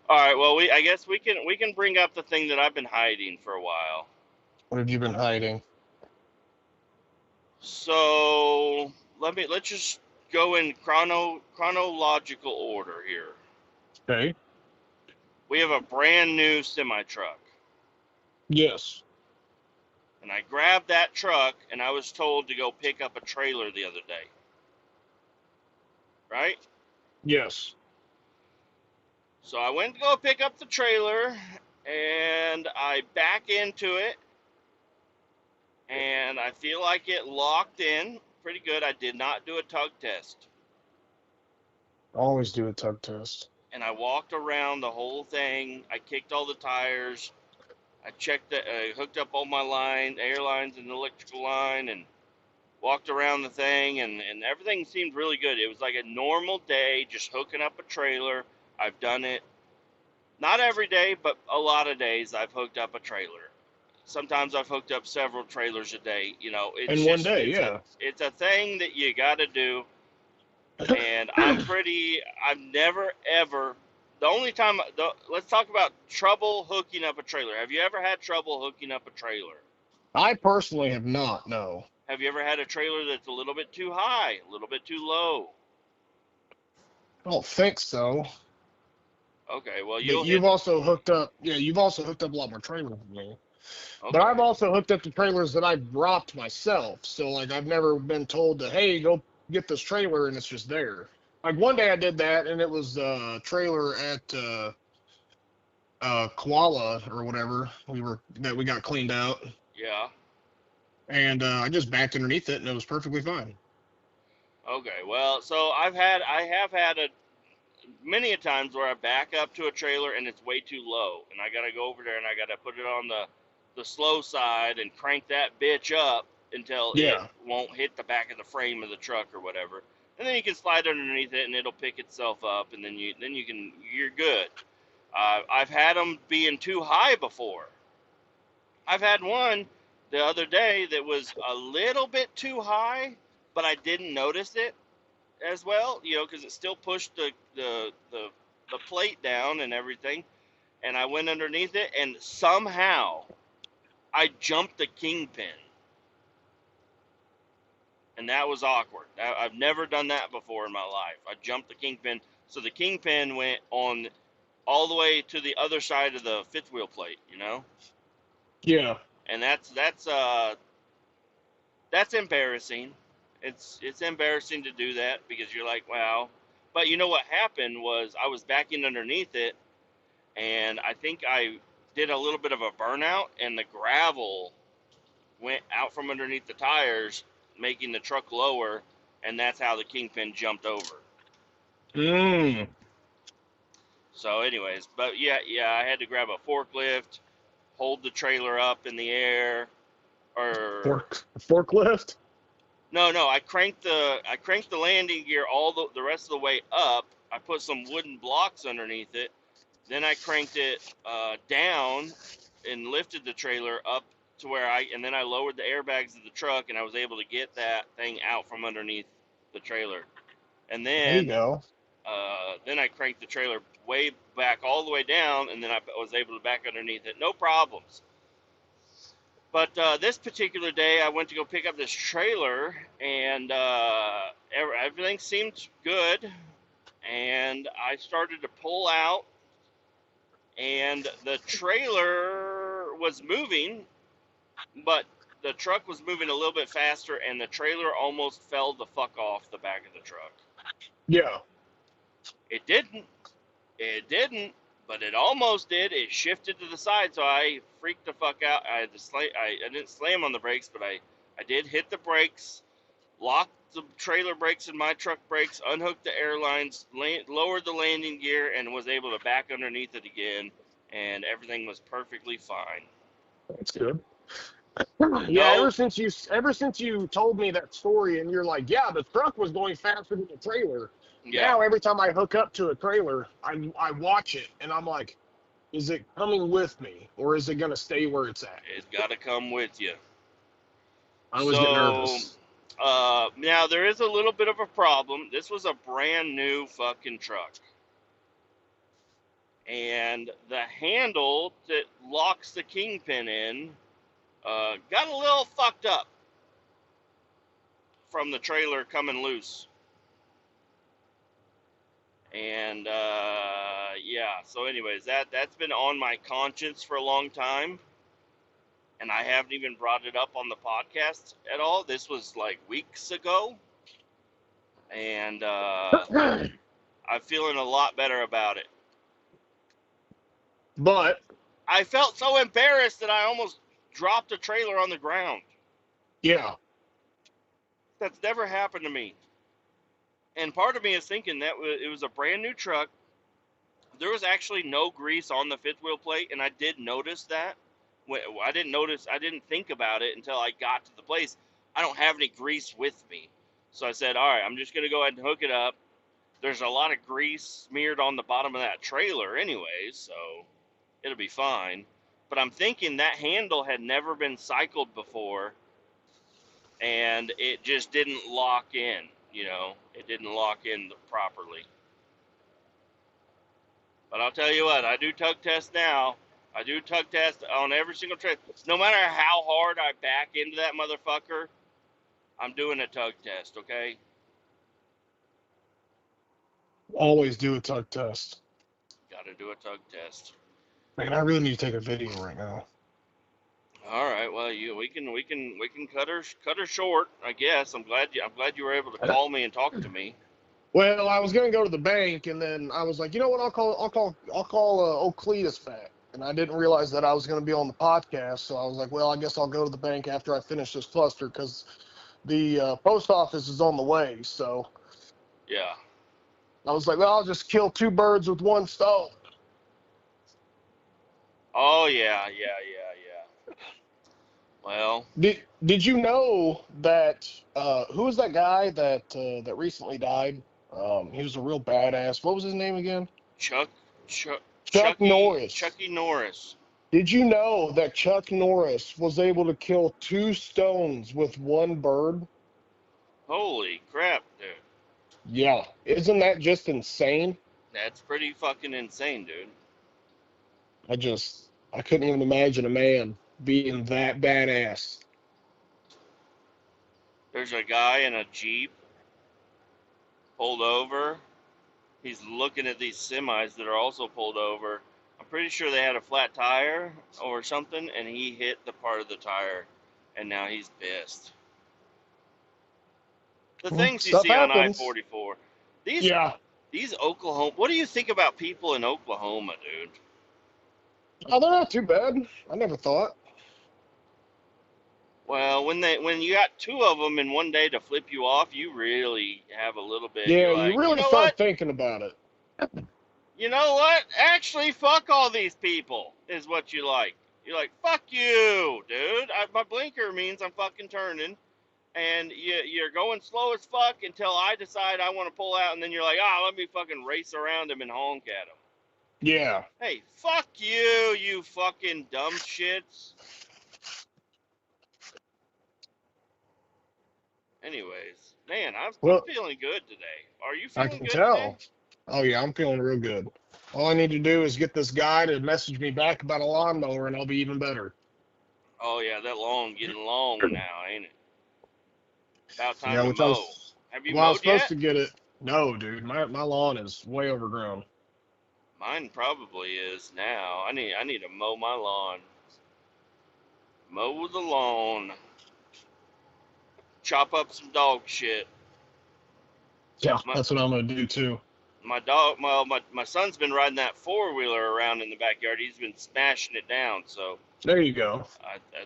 All right. Well, I guess we can bring up the thing that I've been hiding for a while. What have you been hiding? So let's just go in chronological order here. Okay. We have a brand new semi truck, Yes. and I grabbed that truck, and I was told to go pick up a trailer the other day. Right? Yes. So I went to go pick up the trailer, and I back into it, and I feel like it locked in pretty good. I did not do a tug test. Always do a tug test. And I walked around the whole thing. I kicked all the tires. I checked the, hooked up all my air lines and electrical line, and walked around the thing, and everything seemed really good. It was like a normal day, just hooking up a trailer. I've done it, not every day, but a lot of days I've hooked up a trailer. Sometimes I've hooked up several trailers a day. In It's one just day, yeah. it's a thing that you got to do. And I've never ever, the only time, let's talk about trouble hooking up a trailer. Have you ever had trouble hooking up a trailer? I personally have not, no. Have you ever had a trailer that's a little bit too high, a little bit too low? I don't think so. Okay, well, But you'll hit, you've also hooked up a lot more trailers than me. But I've okay. also hooked up the trailers that I've dropped myself. So like I've never been told to, hey, go get this trailer and it's just there. Like one day I did that and it was a trailer at Koala or whatever we got cleaned out. Yeah, And I just backed underneath it and it was perfectly fine. okay. Well, so I have had many a times where I back up to a trailer and it's way too low, and I gotta go over there and I gotta put it on the slow side and crank that bitch up until it Yeah. won't hit the back of the frame of the truck or whatever. And then you can slide underneath it and it'll pick itself up, and then you're good. I've had them being too high before. I've had one the other day that was a little bit too high, but I didn't notice it as well, because it still pushed the plate down and everything. And I went underneath it, and somehow I jumped the kingpin, and that was awkward. I've never done that before in my life. I jumped the kingpin, so the kingpin went on all the way to the other side of the fifth wheel plate. Yeah. And that's embarrassing. It's embarrassing to do that because you're like, wow. But you know what happened was I was backing underneath it, and I think I did a little bit of a burnout, and the gravel went out from underneath the tires, making the truck lower, and that's how the kingpin jumped over. Mm. So, anyways, but yeah, I had to grab a forklift, hold the trailer up in the air, or Forklift? no, I cranked the landing gear all the rest of the way up. I put some wooden blocks underneath it. Then I cranked it down and lifted the trailer up to and then I lowered the airbags of the truck, and I was able to get that thing out from underneath the trailer. And There you then go. then I cranked the trailer way back all the way down, and then I was able to back underneath it, no problems. But this particular day, I went to go pick up this trailer, and everything seemed good. And I started to pull out, and the trailer was moving, but the truck was moving a little bit faster, and the trailer almost fell the fuck off the back of the truck. Yeah. It didn't. It didn't, but it almost did. It shifted to the side, so I freaked the fuck out. I had to I didn't slam on the brakes, but I did hit the brakes, locked the trailer brakes and my truck brakes, unhooked the airlines, lowered the landing gear, and was able to back underneath it again, and everything was perfectly fine. That's good. Yeah, No, ever since you told me that story and you're like, yeah, the truck was going faster than the trailer. yeah, Now every time I hook up to a trailer, I watch it and I'm like, is it coming with me or is it gonna stay where it's at? it's got to come with you. I always get So, nervous. now there is a little bit of a problem. This was a brand new fucking truck. And the handle that locks the kingpin in got a little fucked up from the trailer coming loose. And yeah, so anyways, that's been on my conscience for a long time, and I haven't even brought it up on the podcast at all. This was like weeks ago, and I'm feeling a lot better about it. But I felt so embarrassed that I almost dropped a trailer on the ground. yeah, That's never happened to me. And part of me is thinking that it was a brand new truck. There was actually no grease on the fifth wheel plate, and I did notice that. I didn't think about it until I got to the place. I don't have any grease with me. So I said, all right, I'm just going to go ahead and hook it up. There's a lot of grease smeared on the bottom of that trailer anyway, so it'll be fine. But I'm thinking that handle had never been cycled before, and it just didn't lock in, It didn't lock in properly. But I'll tell you what, I do tug test now. I do tug test on every single trailer. No matter how hard I back into that motherfucker, I'm doing a tug test, okay? always do a tug test. Got to do a tug test. Man, I really need to take a video right now. All right, well, we can cut her short, I guess. I'm glad you were able to call me and talk to me. Well, I was gonna go to the bank, and then I was like, you know what? I'll call old Kletus back. And I didn't realize that I was gonna be on the podcast, so I was like, well, I guess I'll go to the bank after I finish this cluster because the post office is on the way. So Yeah. I was like, well, I'll just kill two birds with one stone. Oh yeah, yeah, yeah, yeah. Well, Did you know that who was that guy that that recently died? He was a real badass. What was his name again? Chuck, Chuck, Chuck Norris. Chucky Norris. Did you know that Chuck Norris was able to kill two stones with one bird? Holy crap, dude. Yeah. Isn't that just insane? That's pretty fucking insane, dude. I couldn't even imagine a man being that badass. There's a guy in a Jeep pulled over. He's looking at these semis that are also pulled over. I'm pretty sure they had a flat tire or something, and he hit the part of the tire, and now he's pissed. The Well, things you stuff see on happens. I-44. These Yeah. these Oklahoma. What do you think about people in Oklahoma, dude? Oh, they're not too bad. I never thought. Well, when you got two of them in one day to flip you off, you really have a little bit. Yeah, You're you like, you really know what? start thinking about it. You know what? Actually, fuck all these people is what you like. You're like, fuck you, dude. My blinker means I'm fucking turning, and you're going slow as fuck until I decide I want to pull out, and then you're like, let me fucking race around him and honk at him. Yeah. Hey, fuck you, you fucking dumb shits. Anyways, man, I'm Well, feeling good today. Are you I feeling can good today? tell. Oh yeah, I'm feeling real good. All I need to do is get this guy to message me back about a lawnmower, and I'll be even better. Oh yeah, that lawn getting long now, ain't it? About time Yeah, to which I mow. was. Have you Well, I was mowed supposed yet? to get it. No, dude, my lawn is way overgrown. Mine probably is now. I need to mow my lawn. Mow the lawn. Chop up some dog shit. Yeah, My that's what I'm gonna do too. my dog my son's been riding that four wheeler around in the backyard. He's been smashing it down, so There you go.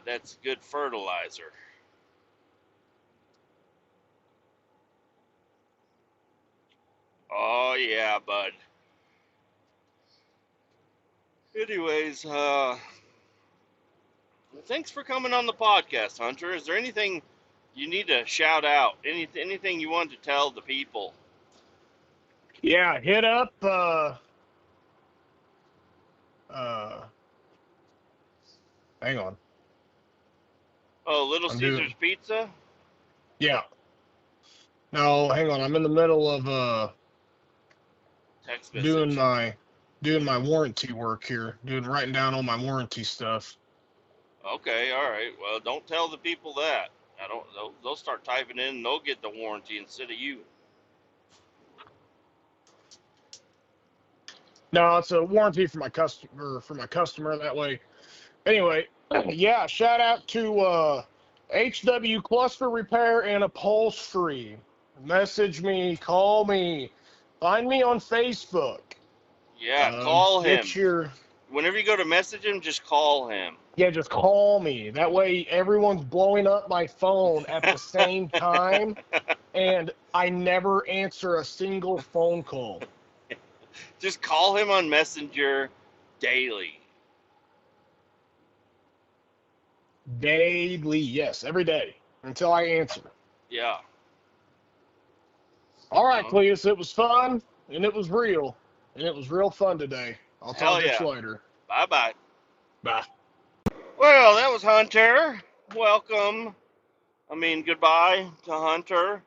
that's good fertilizer. Oh yeah, bud. Anyways, thanks for coming on the podcast, Hunter. Is there anything you need to shout out? Anything you want to tell the people? Yeah, hit up. Uh, Hang on. Oh, Little I'm Caesar's doing. Pizza? Yeah. No, hang on. I'm in the middle of Text doing message. my doing my warranty work here. Writing down all my warranty stuff. Okay, all right. Well, don't tell the people that. I don't. They'll start typing in, and they'll get the warranty instead of you. No, it's a warranty for my customer that way. Anyway, yeah, shout out to HW Cluster Repair and Upholstery. Message me, call me, find me on Facebook. Yeah, call him. Get your Whenever you go to message him, just call him. Yeah, just call me. That way everyone's blowing up my phone at the same time and I never answer a single phone call. Just call him on Messenger daily. Daily, yes, every day until I answer. Yeah. All right, Oh, Cletus, it was fun and it was real. And it was real fun today. I'll hell talk at yeah. you later. Bye bye. Bye. Well, that was Hunter. Welcome. I mean, goodbye to Hunter.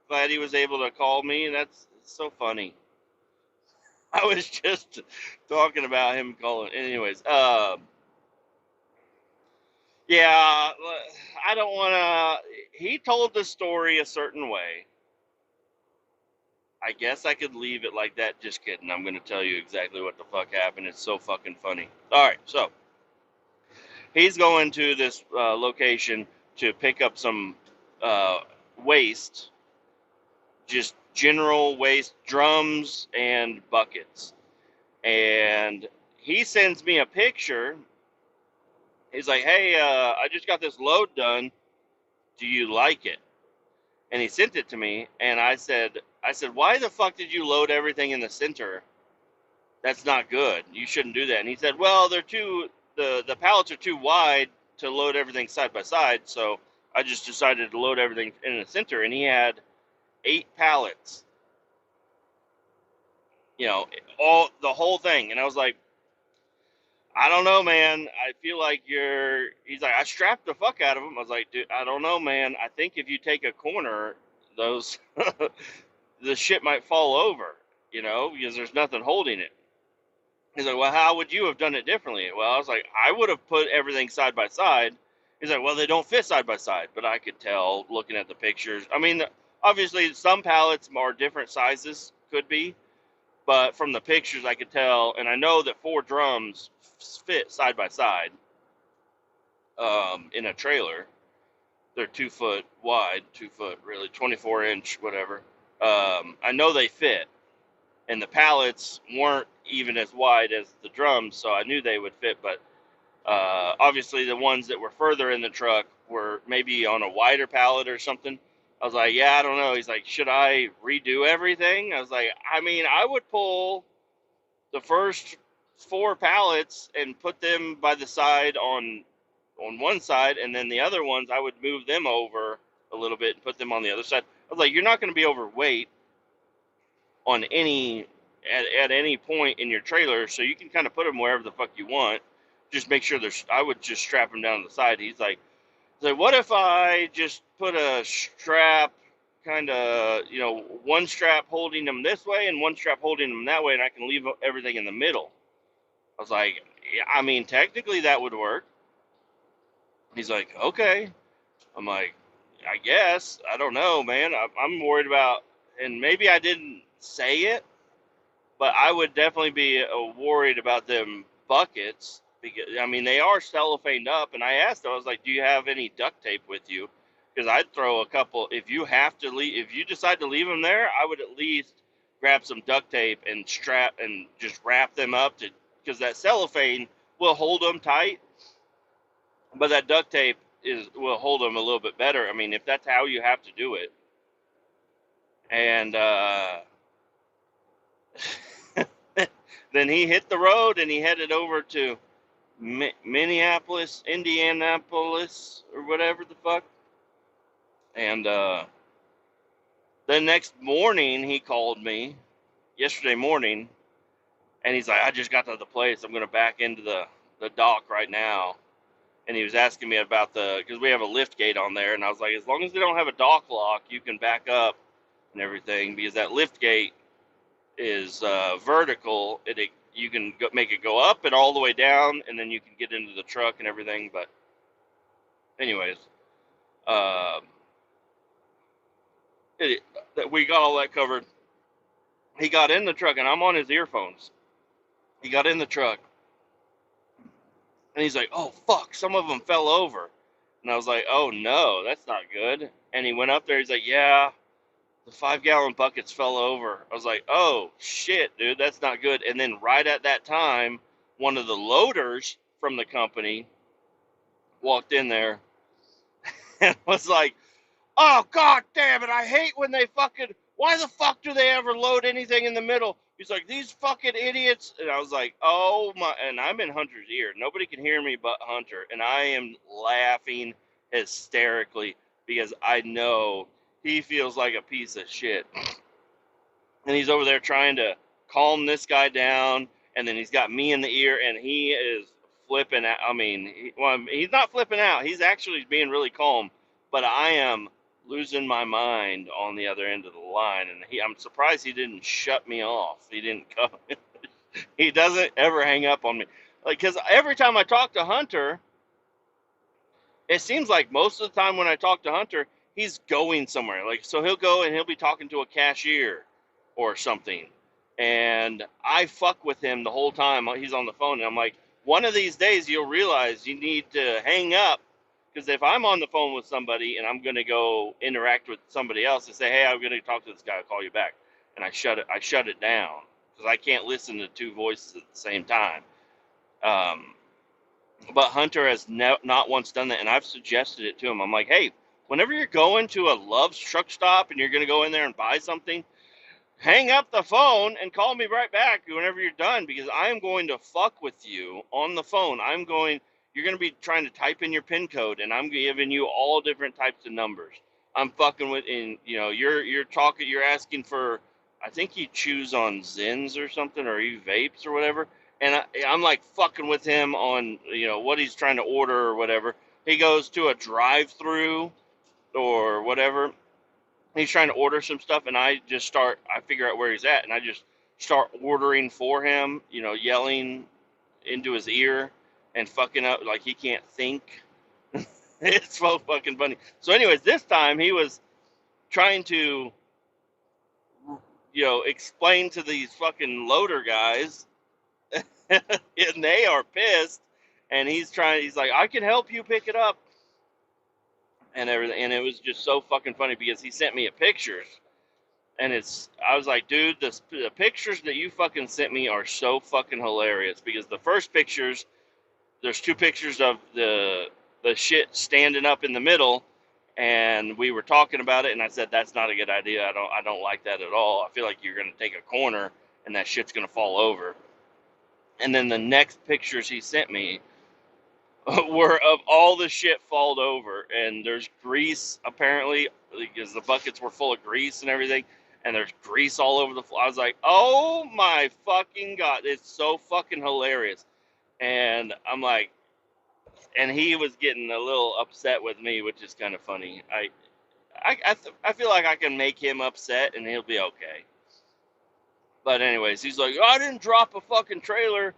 Glad he was able to call me, and that's so funny. I was just talking about him calling. Anyways, yeah, I don't want to. He told the story a certain way. I guess I could leave it like that. Just kidding. I'm going to tell you exactly what the fuck happened. It's so fucking funny. All right, so he's going to this location to pick up some uh, waste, just general waste, drums and buckets. And he sends me a picture. He's like, hey, I just got this load done. Do you like it? And he sent it to me, and I said, I said, why the fuck did you load everything in the center? That's not good. You shouldn't do that. And he said, well, the pallets are too wide to load everything side by side, so I just decided to load everything in the center. And he had 8 pallets, all the whole thing. And I was like, I don't know, man. I feel like he's like, I strapped the fuck out of him. I was like, dude, I don't know, man. I think if you take a corner, those, the shit might fall over, because there's nothing holding it. He's like, well, how would you have done it differently? Well, I was like, I would have put everything side by side. He's like, well, they don't fit side by side, but I could tell looking at the pictures. I mean, obviously some pallets are different sizes, could be, but from the pictures I could tell, and I know that 4 drums fit side by side in a trailer. They're 2 foot wide, 2 foot really, 24-inch, whatever. I know they fit, and the pallets weren't even as wide as the drums, so I knew they would fit. But obviously, the ones that were further in the truck were maybe on a wider pallet or something. I was like, yeah, I don't know. He's like, should I redo everything? I was like, I mean, I would pull the first 4 pallets and put them by the side on one side, and then the other ones I would move them over a little bit and put them on the other side. I was like, you're not going to be overweight on at any point in your trailer, so you can kind of put them wherever the fuck you want. Just make sure I would just strap them down to the side. He's like, what if I just put a strap, kind of, one strap holding them this way and one strap holding them that way, and I can leave everything in the middle? I was like, yeah, I mean, technically that would work. He's like, okay. I'm like, I guess. I don't know, man. I'm worried about, and maybe I didn't say it, but I would definitely be worried about them buckets, because I mean they are cellophaned up. And I asked him, I was like, do you have any duct tape with you? Because I'd throw a couple. If you have to leave, if you decide to leave them there, I would at least grab some duct tape and strap and just wrap them up, because that cellophane will hold them tight, but that duct tape will hold them a little bit better. I mean, if that's how you have to do it. And then he hit the road and he headed over to Minneapolis, Indianapolis, or whatever the fuck. And the next morning he called me, yesterday morning, and he's like, I just got to the place. I'm going to back into the dock right now. And he was asking me about because we have a lift gate on there. And I was like, as long as they don't have a dock lock, you can back up and everything, because that lift gate is vertical. You can make it go up and all the way down, and then you can get into the truck and everything. But anyways, we got all that covered. He got in the truck, and I'm on his earphones. He got in the truck, and he's like, oh, fuck, some of them fell over. And I was like, oh, no, that's not good. And he went up there. He's like, yeah, the 5-gallon buckets fell over. I was like, oh, shit, dude, that's not good. And then right at that time, one of the loaders from the company walked in there and was like, oh, God damn it, I hate when they why the fuck do they ever load anything in the middle? He's like, these fucking idiots. And I was like, oh my, and I'm in Hunter's ear. Nobody can hear me but Hunter. And I am laughing hysterically because I know he feels like a piece of shit. And he's over there trying to calm this guy down. And then he's got me in the ear, and he is flipping out. I mean, he's not flipping out. He's actually being really calm. But I am losing my mind on the other end of the line, and I'm surprised he didn't shut me off. He didn't come. He doesn't ever hang up on me, like, because every time I talk to Hunter, it seems like most of the time when I talk to Hunter, he's going somewhere. Like, so he'll go and he'll be talking to a cashier or something, and I fuck with him the whole time he's on the phone, and I'm like, one of these days you'll realize you need to hang up. Because if I'm on the phone with somebody and I'm going to go interact with somebody else and say, hey, I'm going to talk to this guy, I'll call you back. And I shut it down because I can't listen to 2 voices at the same time. But Hunter has not once done that, and I've suggested it to him. I'm like, hey, whenever you're going to a Love's truck stop and you're going to go in there and buy something, hang up the phone and call me right back whenever you're done, because I'm going to fuck with you on the phone. You're going to be trying to type in your PIN code, and I'm giving you all different types of numbers. I'm fucking with, and you're asking for, I think you choose on Zins or something, or you vapes or whatever. And I'm like fucking with him on, what he's trying to order or whatever. He goes to a drive-through or whatever, he's trying to order some stuff, and I figure out where he's at, and I just start ordering for him, yelling into his ear and fucking up like he can't think. It's so fucking funny. So anyways, this time he was trying to, explain to these fucking loader guys, and they are pissed, and he's like, I can help you pick it up and everything, and it was just so fucking funny because he sent me a pictures. And I was like, dude, the pictures that you fucking sent me are so fucking hilarious, because the first pictures, there's two pictures of the shit standing up in the middle, and we were talking about it, and I said that's not a good idea. I don't like that at all. I feel like you're gonna take a corner, and that shit's gonna fall over. And then the next pictures he sent me were of all the shit falled over, and there's grease apparently, because the buckets were full of grease and everything, and there's grease all over the floor. I was like, oh my fucking god, it's so fucking hilarious. And I'm like, and he was getting a little upset with me, which is kind of funny. I feel like I can make him upset and he'll be okay. But anyways, he's like, oh, I didn't drop a fucking trailer,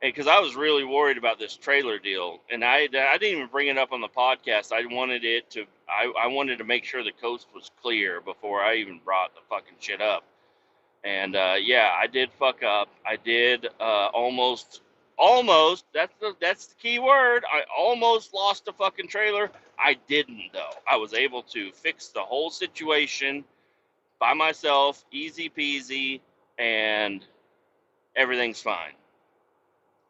because I was really worried about this trailer deal, and I didn't even bring it up on the podcast. I wanted to make sure the coast was clear before I even brought the fucking shit up. And yeah, I did fuck up. I did almost. That's the key word. I almost lost the fucking trailer. I didn't though. I was able to fix the whole situation by myself, easy peasy, and everything's fine.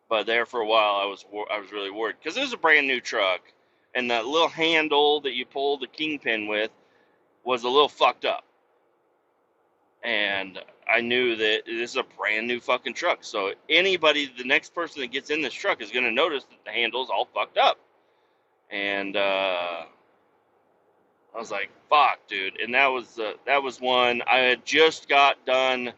But there for a while, I was really worried, because it was a brand new truck, and that little handle that you pull the kingpin with was a little fucked up, and I knew that this is a brand new fucking truck. So the next person that gets in this truck is going to notice that the handle's all fucked up, and I was like, "Fuck, dude!" And that was one. I had just got done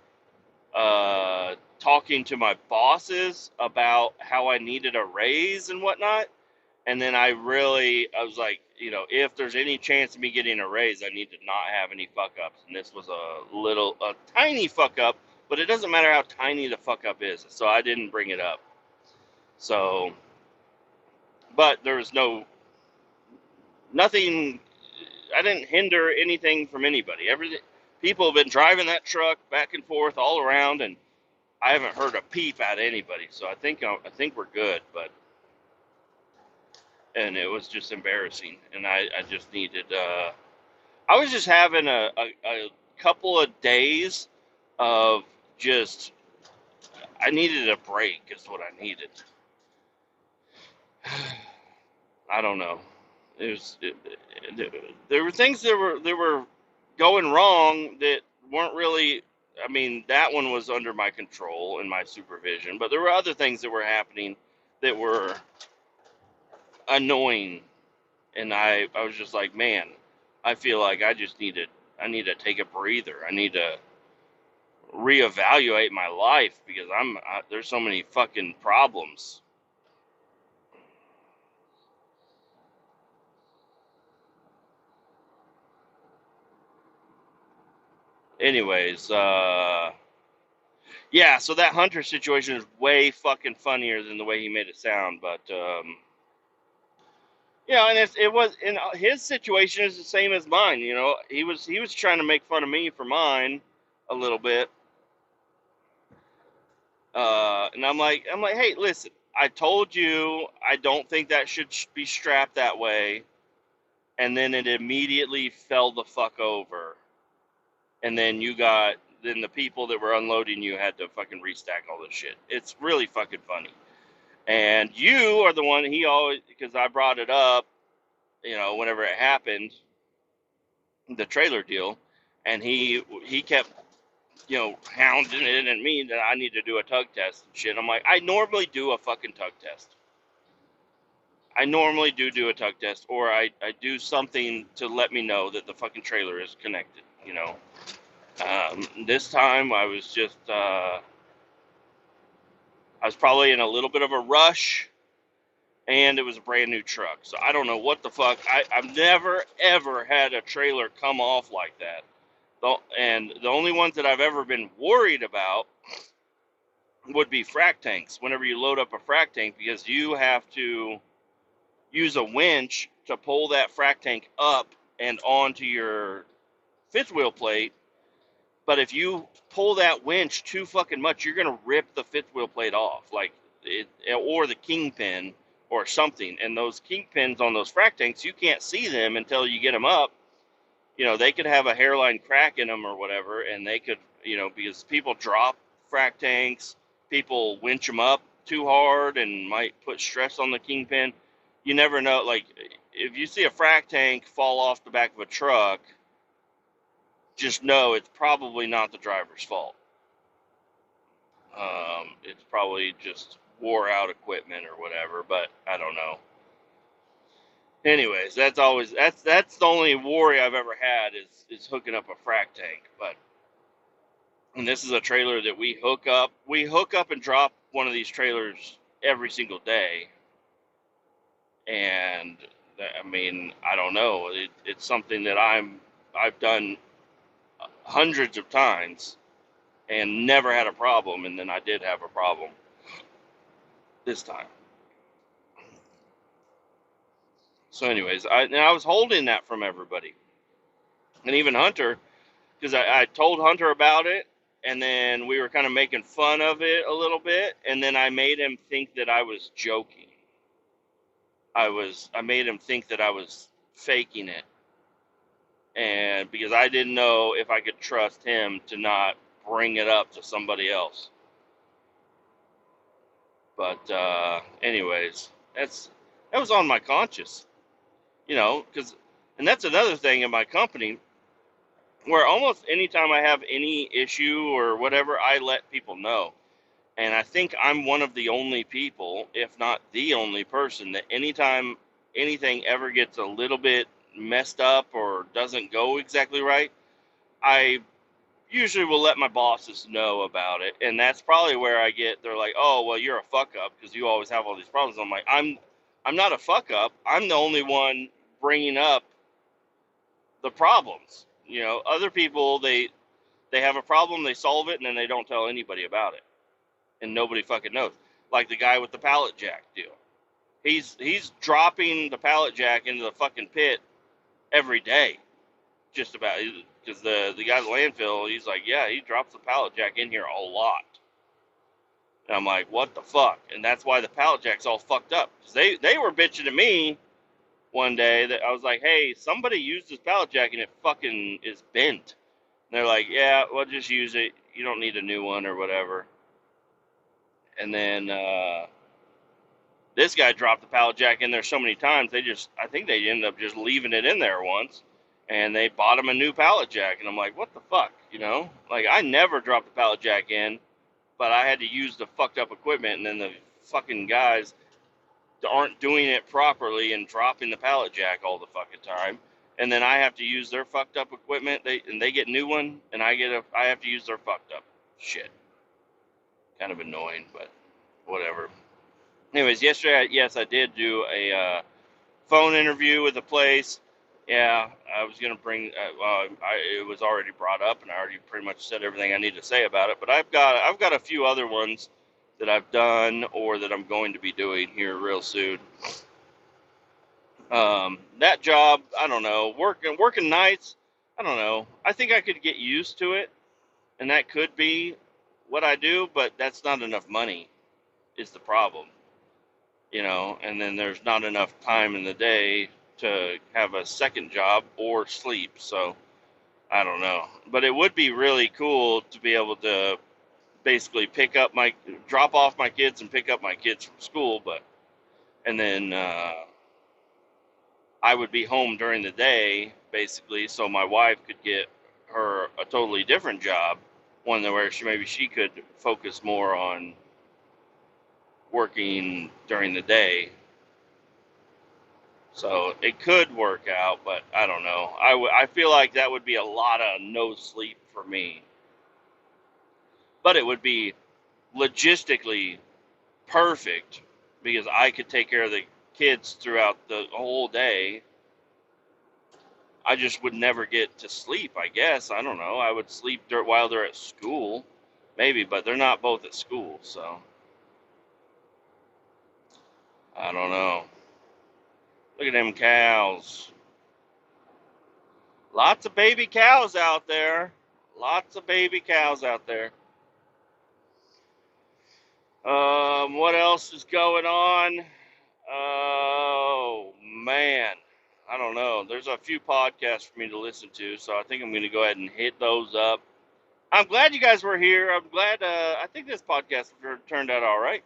talking to my bosses about how I needed a raise and whatnot. And then I was like, if there's any chance of me getting a raise, I need to not have any fuck ups. And this was a tiny fuck up, but it doesn't matter how tiny the fuck up is. So I didn't bring it up. So, but there was nothing, I didn't hinder anything from anybody. People have been driving that truck back and forth all around, and I haven't heard a peep out of anybody. So I think we're good, and it was just embarrassing. And I just needed, I was just having a couple of days of just, I needed a break, is what I needed. I don't know. There were things that were going wrong that weren't really. I mean, that one was under my control and my supervision, but there were other things that were happening that were annoying, and I was just like, man, I feel like I need to take a breather. I need to reevaluate my life, because there's so many fucking problems. Anyways, yeah, so that Hunter situation is way fucking funnier than the way he made it sound, but and and his situation is the same as mine. He was trying to make fun of me for mine a little bit, and I'm like, hey, listen, I told you I don't think that should be strapped that way, and then it immediately fell the fuck over, and then the people that were unloading you had to fucking restack all this shit. It's really fucking funny. And you are the one, he always, because I brought it up, whenever it happened, the trailer deal, and he kept hounding it at me that I need to do a tug test and shit. I'm like, I normally do a fucking tug test. I normally do a tug test, or I do something to let me know that the fucking trailer is connected. This time I was probably in a little bit of a rush, and it was a brand new truck. So I don't know what the fuck. I've never, ever had a trailer come off like that. And the only ones that I've ever been worried about would be frac tanks. Whenever you load up a frac tank, because you have to use a winch to pull that frac tank up and onto your fifth wheel plate. But if you pull that winch too fucking much, you're gonna rip the fifth wheel plate off, or the kingpin or something. And those kingpins on those frac tanks, you can't see them until you get them up. They could have a hairline crack in them or whatever, and they could, because people drop frac tanks, people winch them up too hard and might put stress on the kingpin. You never know. Like, if you see a frac tank fall off the back of a truck, just know it's probably not the driver's fault. It's probably just wore out equipment or whatever, but I don't know. Anyways, that's the only worry I've ever had is hooking up a frac tank. And this is a trailer that we hook up. We hook up and drop one of these trailers every single day. And I mean, I don't know. It's something that I've done hundreds of times and never had a problem. And then I did have a problem this time. So, anyways, I was holding that from everybody, and even Hunter, because I told Hunter about it, and then we were kind of making fun of it a little bit, and then I made him think that I was joking. I made him think that I was faking it, and because I didn't know if I could trust him to not bring it up to somebody else. But anyways, that was on my conscience, and that's another thing in my company where almost anytime I have any issue or whatever, I let people know. And I think I'm one of the only people, if not the only person, that anytime anything ever gets a little bit messed up or doesn't go exactly right, I usually will let my bosses know about it. And that's probably where they're like, oh, well, you're a fuck up because you always have all these problems. I'm like, I'm not a fuck up. I'm the only one bringing up the problems. Other people, they have a problem, they solve it, and then they don't tell anybody about it, and nobody fucking knows. Like the guy with the pallet jack deal. He's dropping the pallet jack into the fucking pit every day, just about, because the guy at the landfill, he's like, yeah, he drops the pallet jack in here a lot. And I'm like, what the fuck? And that's why the pallet jack's all fucked up. Because they were bitching to me one day that I was like, hey, somebody used this pallet jack and it fucking is bent. And they're like, yeah, well, just use it. You don't need a new one or whatever. And then this guy dropped the pallet jack in there so many times, I think they ended up just leaving it in there once. And they bought him a new pallet jack. And I'm like, what the fuck? Like, I never dropped the pallet jack in, but I had to use the fucked up equipment. And then the fucking guys aren't doing it properly and dropping the pallet jack all the fucking time. And then I have to use their fucked up equipment. They get new one, and I have to use their fucked up shit. Kind of annoying, but whatever. Anyways, yesterday, yes, I did do a phone interview with a place. Yeah, I was gonna bring. It was already brought up, and I already pretty much said everything I need to say about it. But I've got a few other ones that I've done or that I'm going to be doing here real soon. That job, I don't know. Working nights, I don't know. I think I could get used to it, and that could be what I do, but that's not enough money is the problem. And then there's not enough time in the day to have a second job or sleep. So I don't know, but it would be really cool to be able to basically drop off my kids and pick up my kids from school, and then I would be home during the day basically, so my wife could get her a totally different job one where maybe she could focus more on working during the day. So it could work out, but I don't know. I feel like that would be a lot of no sleep for me. But it would be logistically perfect because I could take care of the kids throughout the whole day. I just would never get to sleep, I guess. I don't know. I would sleep while they're at school, maybe, but they're not both at school, so I don't know. Look at them cows. Lots of baby cows out there. Lots of baby cows out there. What else is going on? Oh, man. I don't know. There's a few podcasts for me to listen to, so I think I'm going to go ahead and hit those up. I'm glad you guys were here. I'm glad, I think this podcast turned out all right.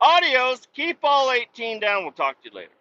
Adios. Keep all 18 down. We'll talk to you later.